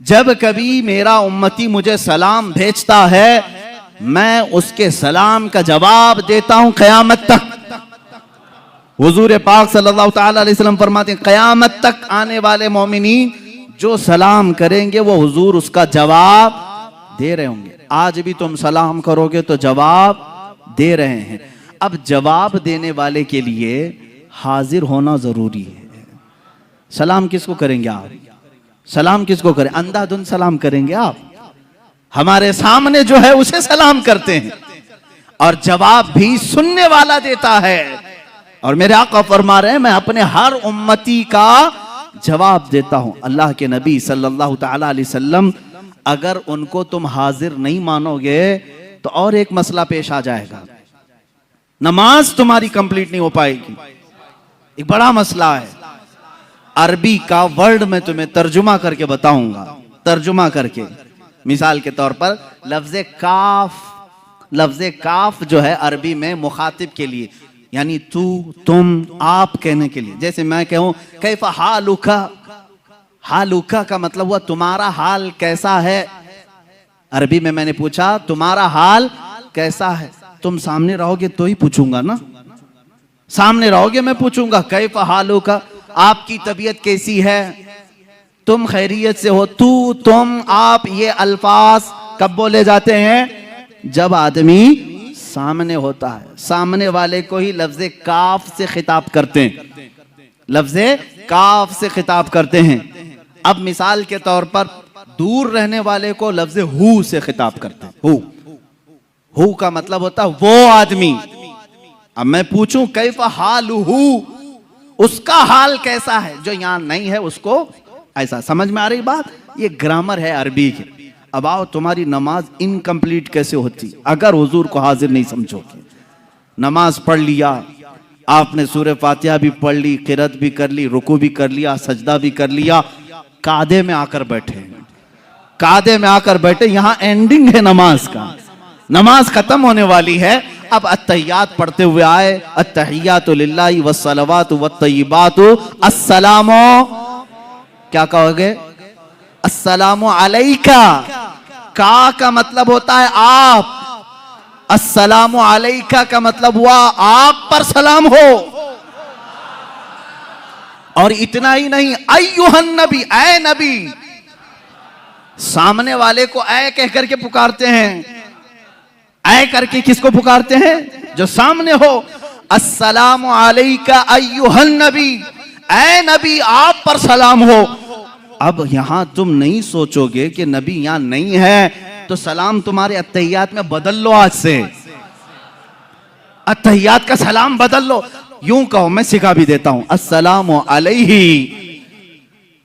जब कभी मेरा उम्मती मुझे सलाम भेजता है, मैं उसके सलाम का जवाब देता हूं क़यामत तक। हुजूर पाक सल्लल्लाहु ताला अलैहि वसल्लम फरमाते हैं, क़यामत तक आने वाले मोमिनीन जो सलाम करेंगे वो हुजूर उसका जवाब दे रहे होंगे। आज भी तुम सलाम करोगे तो जवाब दे रहे हैं। अब जवाब देने वाले के लिए हाजिर होना जरूरी है। सलाम किसको करेंगे आप? सलाम किसको करें? अंधाधुंध सलाम करेंगे आप? हमारे सामने जो है उसे सलाम करते हैं और जवाब भी सुनने वाला देता है। और मेरे आका फरमा रहे हैं, मैं अपने हर उम्मती का जवाब देता हूं। अल्लाह के नबी सल्लल्लाहु ताला अलैहि वसल्लम, अगर उनको तुम हाजिर नहीं मानोगे तो और एक मसला पेश आ जाएगा, नमाज तुम्हारी कंप्लीट नहीं हो पाएगी। एक बड़ा मसला है। अरबी का वर्ड मैं तुम्हें तर्जुमा करके बताऊंगा, तर्जुमा करके। मिसाल के तौर पर लफ्ज़ काफ जो है अरबी में मुखातिब के लिए, यानी तू, तुम, आप कहने के लिए। जैसे मैं कहूं कैफा हालुका, हालुका का मतलब हुआ तुम्हारा हाल कैसा है। अरबी में मैंने पूछा तुम्हारा हाल कैसा है, तुम सामने रहोगे तो ही पूछूंगा ना, सामने रहोगे मैं पूछूंगा कैफा हालुका, आपकी तबीयत कैसी है, तुम खैरियत से हो। तू, तुम, आप, ये अल्फाज कब बोले जाते हैं? जब आदमी सामने होता है, सामने वाले को ही लफ्ज़ काफ से खिताब करते हैं, लफ्ज़ काफ से खिताब करते हैं। अब मिसाल के तौर पर दूर रहने वाले को लफ्ज़ हु से खिताब करते हैं। हु का मतलब होता है वो आदमी। अब मैं पूछूं कैफा हालुहु, उसका हाल कैसा है, जो यहां नहीं है उसको ऐसा। समझ में आ रही बात? ये ग्रामर है अरबी की। अब आओ, तुम्हारी नमाज इनकम्प्लीट कैसे होती अगर हुजूर को हाजिर नहीं समझोगे? नमाज पढ़ लिया आपने, सूरह फातिहा भी पढ़ ली, क़िरात भी कर ली, रुकू भी कर लिया, सजदा भी कर लिया, कादे में आकर बैठे, कादे में आकर बैठे, यहां एंडिंग है नमाज का, नमाज खत्म होने वाली है। अब अत्तहियात पढ़ते हुए आए, अत्तहियातु लिल्लाहि वस्सलावातु वत्तय्यिबातु अस्सलामु, क्या कहोगे? अस्सलामु अलैका। का मतलब होता है आप, अस्सलामु अलैका का मतलब हुआ आप पर सलाम हो। और इतना ही नहीं, अय्युहन नबी, ऐ नबी, सामने वाले को ऐ कह करके पुकारते हैं। ऐ करके किसको पुकारते हैं? जो सामने हो। अस्सलामु अलैका अय्युहन नबी, ऐ नबी आप पर सलाम हो। अब यहां तुम नहीं सोचोगे कि नबी यहां नहीं है तो सलाम तुम्हारे अत्तहियात में बदल लो। आज से अत्तहियात का सलाम बदल लो, यूं कहो, मैं सिखा भी देता हूं, अस्सलामु अलैहि,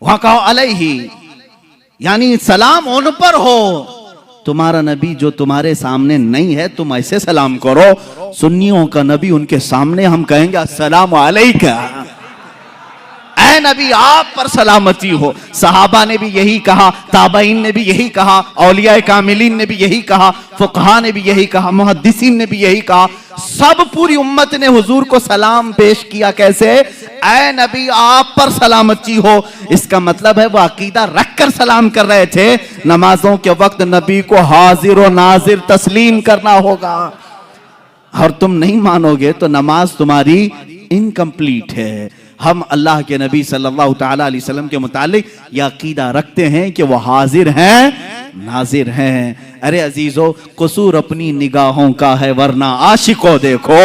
वहां कहो अलैहि, यानी सलाम उन पर हो। तुम्हारा नबी जो तुम्हारे सामने नहीं है तुम ऐसे सलाम करो। सुन्नियों का नबी, उनके सामने हम कहेंगे अस्सलामु अलैका, ऐ नबी आप पर सलामती हो। सहाबा ने भी यही कहा, ताबईन ने भी यही कहा, औलिया कामिलीन ने भी यही कहा, फुकहा ने भी यही कहा, मुहद्दिसीन ने भी यही कहा। सब पूरी उम्मत ने हुजूर को सलाम पेश किया। कैसे? ऐ नबी आप पर सलामती हो। इसका मतलब है वो अकीदा रख कर सलाम कर रहे थे। नमाजों के वक्त नबी को हाजिर और नाजिर तस्लीम करना होगा। और तुम नहीं मानोगे तो नमाज तुम्हारी इनकम्प्लीट है। हम अल्लाह के नबी सल्लल्लाहु ताला अलैहि वसल्लम के मुतालिक यह अकीदा रखते हैं कि वह हाजिर हैं, नाजिर हैं। अरे अजीजों, कसूर अपनी निगाहों का है वरना आशिकों देखो,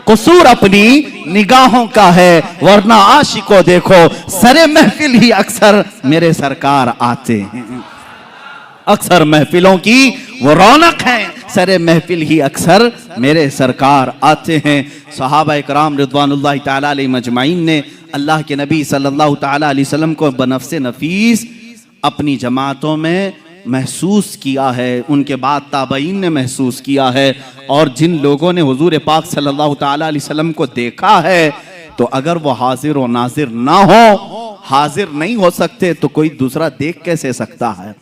कसूर अपनी निगाहों का है वरना आशिकों देखो। सरे महफिल ही अक्सर मेरे सरकार आते हैं, अक्सर महफिलों की वो रौनक है। सरे महफिल ही अक्सर मेरे सरकार आते हैं। सहाबा इकराम रिदवानुल्लाहि ताला अलैहिम अजमाइन ने अल्लाह के नबी सल्लल्लाहु ताला अलैहि वसल्लम को बनफ्से नफीस अपनी जमातों में महसूस किया है, उनके बाद ताबईन ने महसूस किया है, और जिन लोगों ने हुजूर पाक सल्लल्लाहु ताला अलैहि वसल्लम को देखा है, तो अगर वो हाजिर और नाजिर ना हो, हाजिर नहीं हो सकते तो कोई दूसरा देख कैसे सकता है?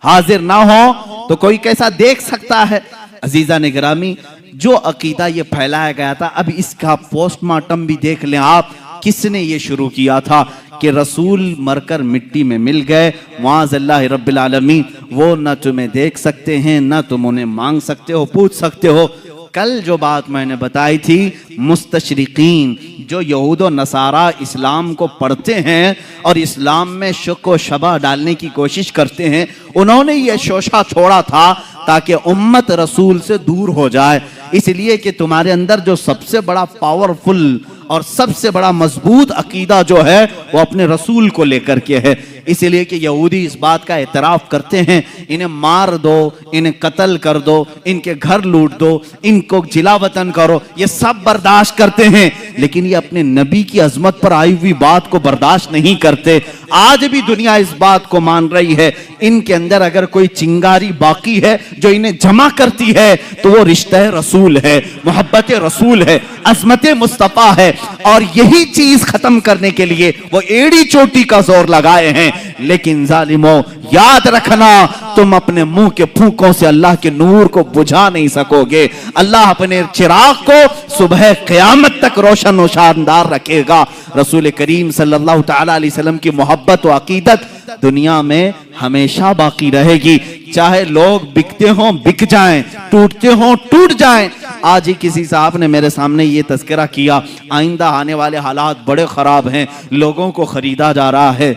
हाजिर ना हो तो कोई कैसा देख सकता है? अजीजा ने गिरामी, जो अकीदा ये फैलाया गया था, अब इसका पोस्टमार्टम भी देख लें आप, किसने ये शुरू किया था कि रसूल मरकर मिट्टी में मिल गए, मुआज़ल्लाह रब्बिल आलमीन, वो न तुम्हें देख सकते हैं, न तुम उन्हें मांग सकते हो, पूछ सकते हो। कल जो बात मैंने बताई थी, मुस्तशरिकीन जो यहूद व नसारा इस्लाम को पढ़ते हैं और इस्लाम में शक व शबह डालने की कोशिश करते हैं, उन्होंने ये शोशा छोड़ा था ताकि उम्मत रसूल से दूर हो जाए। इसलिए कि तुम्हारे अंदर जो सबसे बड़ा पावरफुल और सबसे बड़ा मजबूत अकीदा जो है वो अपने रसूल को लेकर के है। इसलिए कि यहूदी इस बात का एतराफ़ करते हैं, इन्हें मार दो, इन्हें कत्ल कर दो, इनके घर लूट दो, इनको जिला वतन करो, ये सब बर्दाश्त करते हैं, लेकिन ये अपने नबी की अजमत पर आई हुई बात को बर्दाश्त नहीं करते। आज भी दुनिया इस बात को मान रही है, इनके अंदर अगर कोई चिंगारी बाकी है जो इन्हें जमा करती है तो वो रिश्ता रसूल है, मोहब्बत रसूल है, अजमत मुस्तफ़ा है, और यही चीज खत्म करने के लिए वो एड़ी चोटी का जोर लगाए हैं। लेकिन जालिमो, याद रखना, तुम अपने मुंह के फूंकों से अल्लाह के नूर को बुझा नहीं सकोगे। अल्लाह अपने चिराग को सुबह क़यामत तक रोशन और शानदार रखेगा। रसूल करीम सल्लल्लाहु ताला अलैहि वसल्लम की मोहब्बत और अकीदत दुनिया में हमेशा बाकी रहेगी, चाहे लोग बिकते हों बिक जाएं, टूटते हों टूट जाएं। आज ही किसी साहब ने मेरे सामने ये तज़किरा किया, आइंदा आने वाले हालात बड़े ख़राब हैं, लोगों को ख़रीदा जा रहा है,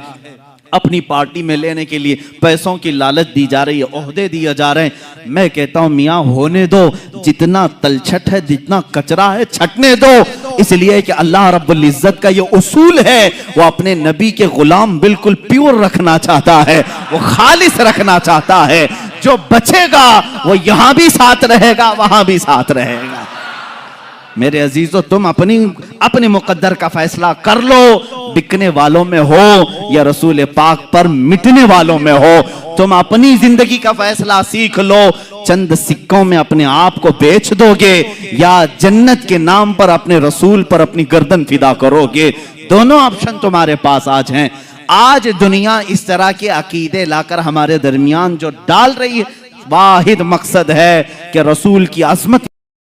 अपनी पार्टी में लेने के लिए पैसों की लालच दी जा रही है, ओहदे दिए जा रहे हैं। मैं कहता हूं मियाँ होने दो, जितना तलछट है, जितना कचरा है, छटने दो। इसलिए कि अल्लाह रब्बुल इज्जत का ये उसूल है, वो अपने नबी के गुलाम बिल्कुल प्योर रखना चाहता है, वो खालिस रखना चाहता है। जो बचेगा वो यहां भी साथ रहेगा, वहां भी साथ रहेगा। मेरे अजीजों, तुम अपनी मुकद्दर का फैसला कर लो, बिकने वालों में हो या रसूल पाक पर मिटने वालों में हो। तुम अपनी जिंदगी का फैसला सीख लो, चंद सिक्कों में अपने आप को बेच दोगे या जन्नत के नाम पर अपने रसूल पर अपनी गर्दन फिदा करोगे। दोनों ऑप्शन तुम्हारे पास आज हैं। आज दुनिया इस तरह के अकीदे लाकर हमारे दरमियान जो डाल रही है, वाहिद मकसद है कि रसूल की अज़मत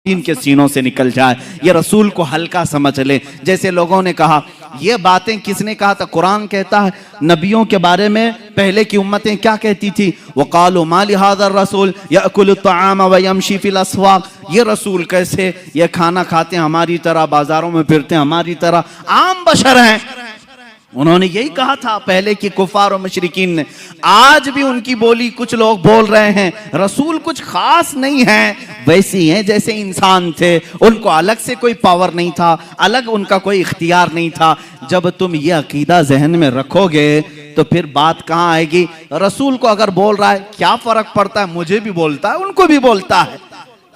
इनके सीनों से निकल जाए, ये रसूल को हल्का समझ ले। जैसे लोगों ने कहा, ये बातें किसने कहा था? कुरान कहता है नबियों के बारे में पहले की उम्मतें क्या कहती थी? वक़ालू मा लिहाज़ा रसूल याकुलु त्तआम व यमशी फिल अस्वाक़, ये रसूल कैसे, ये खाना खाते हैं हमारी तरह, बाजारों में फिरते हैं हमारी तरह, आम बशर हैं। उन्होंने यही कहा था पहले की कुफार और मुशरिकीन ने। आज भी उनकी बोली कुछ लोग बोल रहे हैं, रसूल कुछ खास नहीं है, वैसे ही हैं जैसे इंसान थे, उनको अलग से कोई पावर नहीं था, अलग उनका कोई इख्तियार नहीं था। जब तुम ये अकीदा जहन में रखोगे तो फिर बात कहाँ आएगी? रसूल को अगर बोल रहा है क्या फर्क पड़ता है, मुझे भी बोलता है उनको भी बोलता है,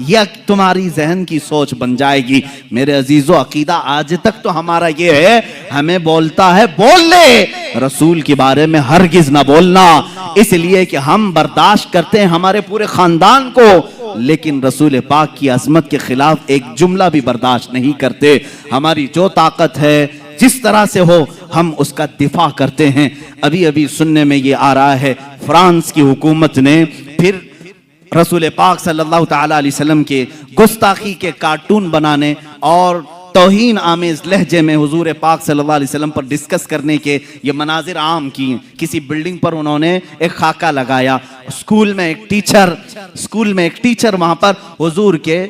यह तुम्हारी जहन की सोच बन जाएगी। मेरे अजीजों, अकीदा आज तक तो हमारा ये है, हमें बोलता है बोल ले, रसूल के बारे में हरगिज ना बोलना, इसलिए कि हम बर्दाश्त करते हैं हमारे पूरे खानदान को, लेकिन रसूल पाक की अजमत के खिलाफ एक जुमला भी बर्दाश्त नहीं करते। हमारी जो ताकत है, जिस तरह से हो, हम उसका दिफा करते हैं। अभी अभी सुनने में ये आ रहा है, फ्रांस की हुकूमत ने फिर रसूल पाक सल्लल्लाहु ताला अलैहि वसल्लम के गुस्ताखी के कार्टून बनाने और तौहीन आमेज लहजे में हुजूर पाक सल्लल्लाहु अलैहि वसल्लम पर डिस्कस करने के ये मनाजिर आम किए। किसी बिल्डिंग पर उन्होंने एक खाका लगाया, स्कूल में एक टीचर वहां पर हुजूर के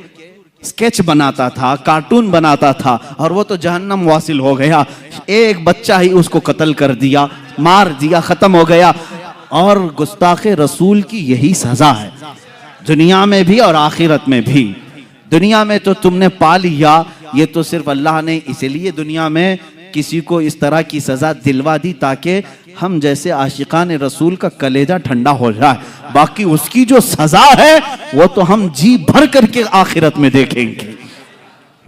स्केच बनाता था, कार्टून बनाता था, और वो तो जहन्नम वासिल हो गया। एक बच्चा ही उसको कत्ल कर दिया, मार दिया, खत्म हो गया। और गुस्ताखे रसूल की यही सजा है, दुनिया में भी और आखिरत में भी। दुनिया में तो तुमने पा लिया, ये तो सिर्फ अल्लाह ने इसलिए दुनिया में किसी को इस तरह की सजा दिलवा दी ताकि हम जैसे आशिकान रसूल का कलेजा ठंडा हो जाए, बाकी उसकी जो सजा है वो तो हम जी भर करके आखिरत में देखेंगे,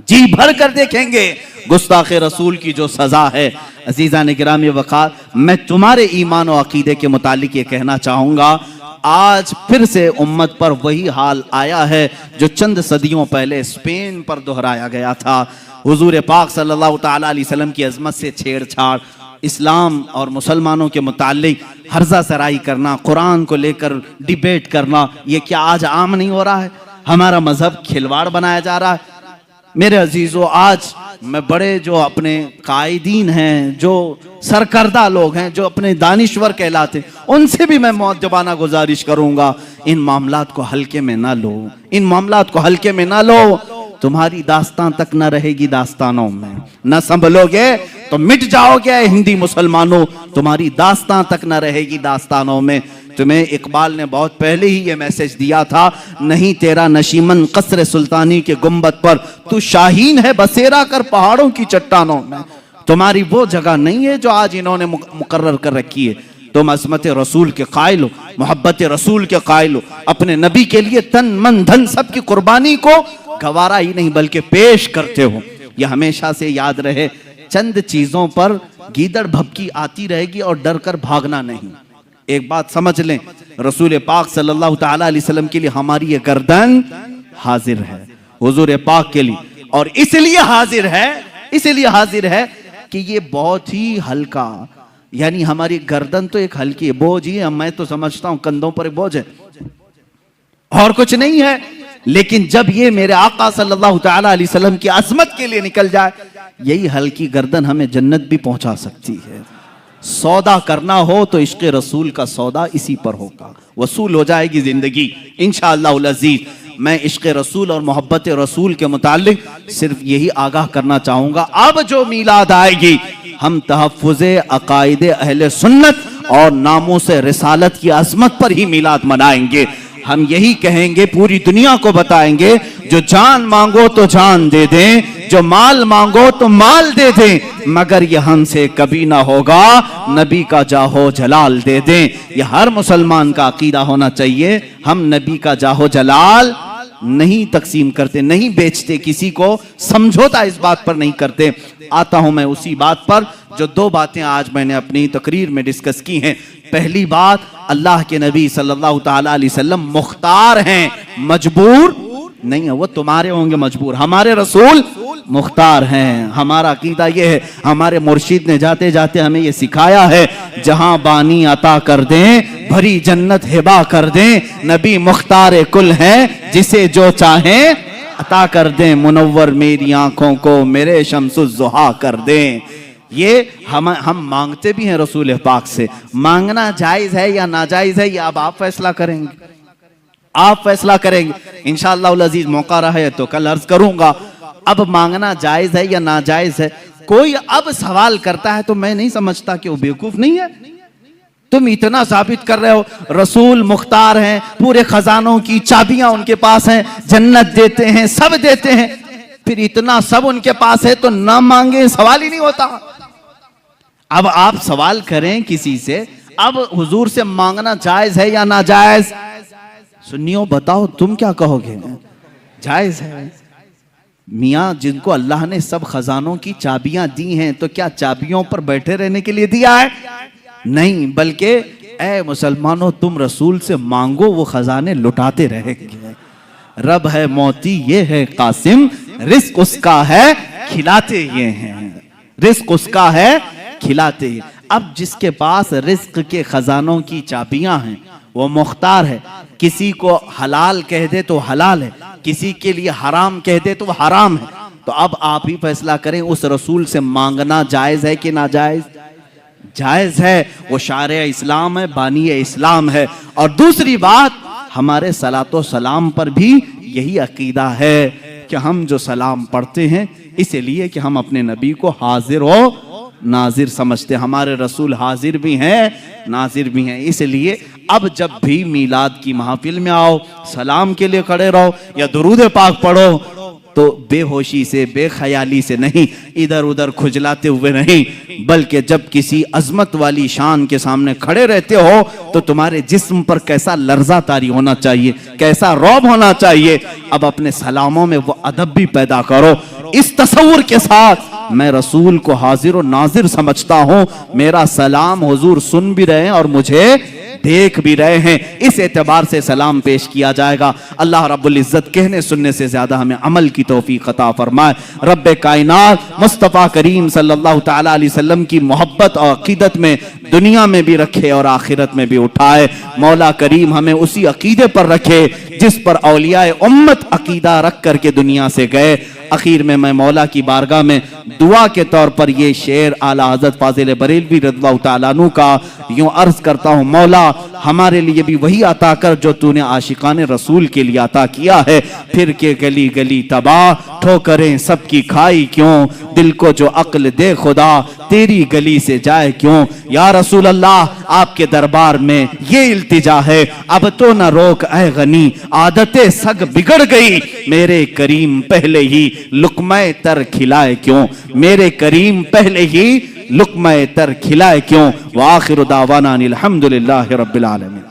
जी भर कर देखेंगे। गुस्ताख रसूल की जो सजा है, अजीज़ान किराम वक़ार, मैं तुम्हारे ईमान और अकीदे के मुतालिक ये कहना चाहूँगा, आज फिर से उम्मत पर वही हाल आया है जो चंद सदियों पहले स्पेन पर दोहराया गया था। हुजूर पाक सल्लल्लाहु तआला अलैहि वसल्लम की अज़मत से छेड़छाड़, इस्लाम और मुसलमानों के मुतालिक हर्जा सराई करना, कुरान को लेकर डिबेट करना, ये क्या आज आम नहीं हो रहा है? हमारा मजहब खिलवाड़ बनाया जा रहा है। मेरे अजीज़ों, आज मैं बड़े जो अपने कायदीन हैं, जो सरकर्दा लोग हैं, जो अपने दानिश्वर कहलाते, उनसे भी मैं मुअद्दबाना गुजारिश करूंगा, इन मामलात को हल्के में ना लो, इन मामलात को हल्के में ना लो। तुम्हारी दास्तान तक न रहेगी दास्तानों में, न संभलोगे तो मिट जाओगे हिंदी मुसलमानों, तुम्हारी दास्तान तक न रहेगी दास्तानों में। तुम्हें इकबाल ने बहुत पहले ही ये मैसेज दिया था, नहीं तेरा नशीमन कसर सुल्तानी के गुंबद पर, तू शाहीन है बसेरा कर पहाड़ों की चट्टानों में। तुम्हारी वो जगह नहीं है जो आज इन्होंने मुकर्रर कर रखी है। तुम अज़मत रसूल के कायल हो, मोहब्बत रसूल के कायल हो, अपने नबी के लिए तन मन धन सब की कुर्बानी को गवारा ही नहीं बल्कि पेश करते हो। यह हमेशा से याद रहे, चंद चीजों पर गीदड़ भभकी आती रहेगी और डर कर भागना नहीं। एक बात समझ लें, रसूल पाक सल्लल्लाहु तआला अलैहि वसल्लम के लिए हमारी ये गर्दन हाजिर है, हुजूर पाक के लिए, और इसलिए हाजिर है कि ये बहुत ही हल्का, यानी हमारी गर्दन तो एक हल्की बोझ ही है। मैं तो समझता हूं कंधों पर एक बोझ है और कुछ नहीं है, लेकिन जब ये मेरे आका सल्लल्लाहु तआला अलैहि वसल्लम की अज़मत के लिए निकल जाए, यही हल्की गर्दन हमें जन्नत भी पहुंचा सकती है। सौदा करना हो तो इश्क़ रसूल का सौदा इसी पर होगा, वसूल हो जाएगी जिंदगी इंशाअल्लाहुल अज़ीज़। मैं इश्क़ रसूल और मोहब्बत रसूल के मुतालिक सिर्फ यही आगाह करना चाहूंगा, अब जो मीलाद आएगी हम तहफ़्फ़ुज़े अक़ाइदे अहले सुन्नत और नामूस रिसालत की अज़मत पर ही मीलाद मनाएंगे। हम यही कहेंगे, पूरी दुनिया को बताएंगे, जो जान मांगो तो जान दे दें, जो माल मांगो तो माल दे दें, मगर यह हमसे कभी ना होगा नबी का जाहो जलाल दे दें। यह हर मुसलमान का अकीदा होना चाहिए। हम नबी का जाहो जलाल नहीं तकसीम करते, नहीं बेचते, किसी को समझौता इस बात पर नहीं करते। आता हूं मैं उसी बात पर जो दो बातें आज मैंने अपनी तकरीर में डिस्कस की हैं। पहली बात, अल्लाह के नबी सल्लल्लाहु तआला अलैहि वसल्लम मुख्तार हैं, मजबूर नहीं है। वो तुम्हारे होंगे मजबूर, हमारे रसूल मुख्तार हैं। हमारा अकीदा ये है, हमारे मुर्शिद ने जाते जाते हमें ये सिखाया है, जहां बानी अता कर दें भरी जन्नत हिबा कर दें, नबी मुख्तार कुल हैं, जिसे जो चाहें अता कर दें, मुनव्वर मेरी आंखों को मेरे शम्सुज़्ज़ुहा कर दें। ये हम मांगते भी हैं रसूल पाक से। मांगना जायज है या नाजायज है, ये अब आप फैसला करेंगे, आप फैसला करेंगे। इंशाअल्लाह अजीज मौका रहा है तो कल अर्ज करूंगा, अब मांगना जायज है या नाजायज है। कोई अब सवाल करता है तो मैं नहीं समझता कि वो बेवकूफ नहीं है। तुम इतना साबित कर रहे हो, रसूल मुख्तार हैं, पूरे खजानों की चाबियां उनके पास हैं, जन्नत देते हैं, सब देते हैं, फिर इतना सब उनके पास है तो ना मांगे, सवाल ही नहीं होता। अब आप सवाल करें किसी से, अब हुजूर से मांगना जायज है या नाजायज? सुन्नियों बताओ तुम क्या कहोगे? जायज है। मियाँ, जिनको अल्लाह ने सब खजानों की चाबियां दी हैं, तो क्या चाबियों पर बैठे रहने के लिए दिया है? नहीं, बल्कि ऐ मुसलमानों तुम रसूल से मांगो, वो खजाने लुटाते रहेंगे। रब है मोती ये है कासिम, रिस्क उसका है खिलाते ये हैं, रिस्क उसका है खिलाते। अब जिसके पास रिस्क के खजानों की चाबियां हैं वो मुख्तार है। किसी को हलाल कह दे तो हलाल है, किसी के लिए हराम कह दे तो हराम है। तो अब आप ही फैसला करें, उस रसूल से मांगना जायज है कि नाजायज? जायज है। वो शारे इस्लाम है, बानी इस्लाम है। और दूसरी बात, हमारे सलातो सलाम पर भी यही अकीदा है कि हम जो सलाम पढ़ते हैं इसलिए कि हम अपने नबी को हाजिर हो नाजिर समझते। हमारे रसूल हाजिर भी हैं नाजिर भी हैं। इसलिए अब जब भी मीलाद की महफिल में आओ, सलाम के लिए खड़े रहो या दुरूद पाक पढ़ो, तो बेहोशी से, बेख्याली से नहीं, इधर उधर खुजलाते हुए नहीं, बल्कि जब किसी अजमत वाली शान के सामने खड़े रहते हो तो तुम्हारे जिस्म पर कैसा लर्जा तारी होना चाहिए, कैसा रौब होना चाहिए। अब अपने सलामों में वो अदब भी पैदा करो, इस तसव्वुर के साथ मैं रसूल को हाजिर और नाजिर समझता हूं, मेरा सलाम हुजूर सुन भी रहे हैं और मुझे देख भी रहे हैं, इस एतबार से सलाम पेश किया जाएगा। अल्लाह रब्बुल इज्जत कहने सुनने से ज्यादा हमें अमल की तौफीक अता फरमाए। रब्बे कायनात मुस्तफ़ा करीम सल्लल्लाहु तआला अलैहि वसल्लम की मोहब्बत और अकीदत में दुनिया में भी रखे और आखिरत में भी उठाए। मौला करीम हमें उसी अकीदे पर रखे जिस पर औलियाए उम्मत अकीदा रख करके दुनिया से गए। आखिर में मैं मौला की बारगाह में दुआ के तौर पर ये शेर आला हज़रत फाज़िल बरेलवी रज़ियल्लाहु तआला अन्हु का यूं अर्ज करता हूँ, मौला हमारे लिए भी वही अता कर जो तूने आशिकाने रसूल के लिए अता किया है। फिर के गली गली तबाह, ठोकरें सबकी खाई क्यों, दिल को जो अक्ल दे खुदा तेरी गली से जाए क्यों। या रसूल अल्लाह आपके दरबार में ये इल्तिजा है, अब तो न रोक ऐ गनी, आदतें सग बिगड़ गई, मेरे करीम पहले ही लुक़्मा-ए तर खिलाए क्यों, मेरे करीम पहले ही लुक़्मा-ए तर खिलाए क्यों। व आखिरु दावाना अनिल हम्दुलिल्लाहि रब्बिल आलमीन।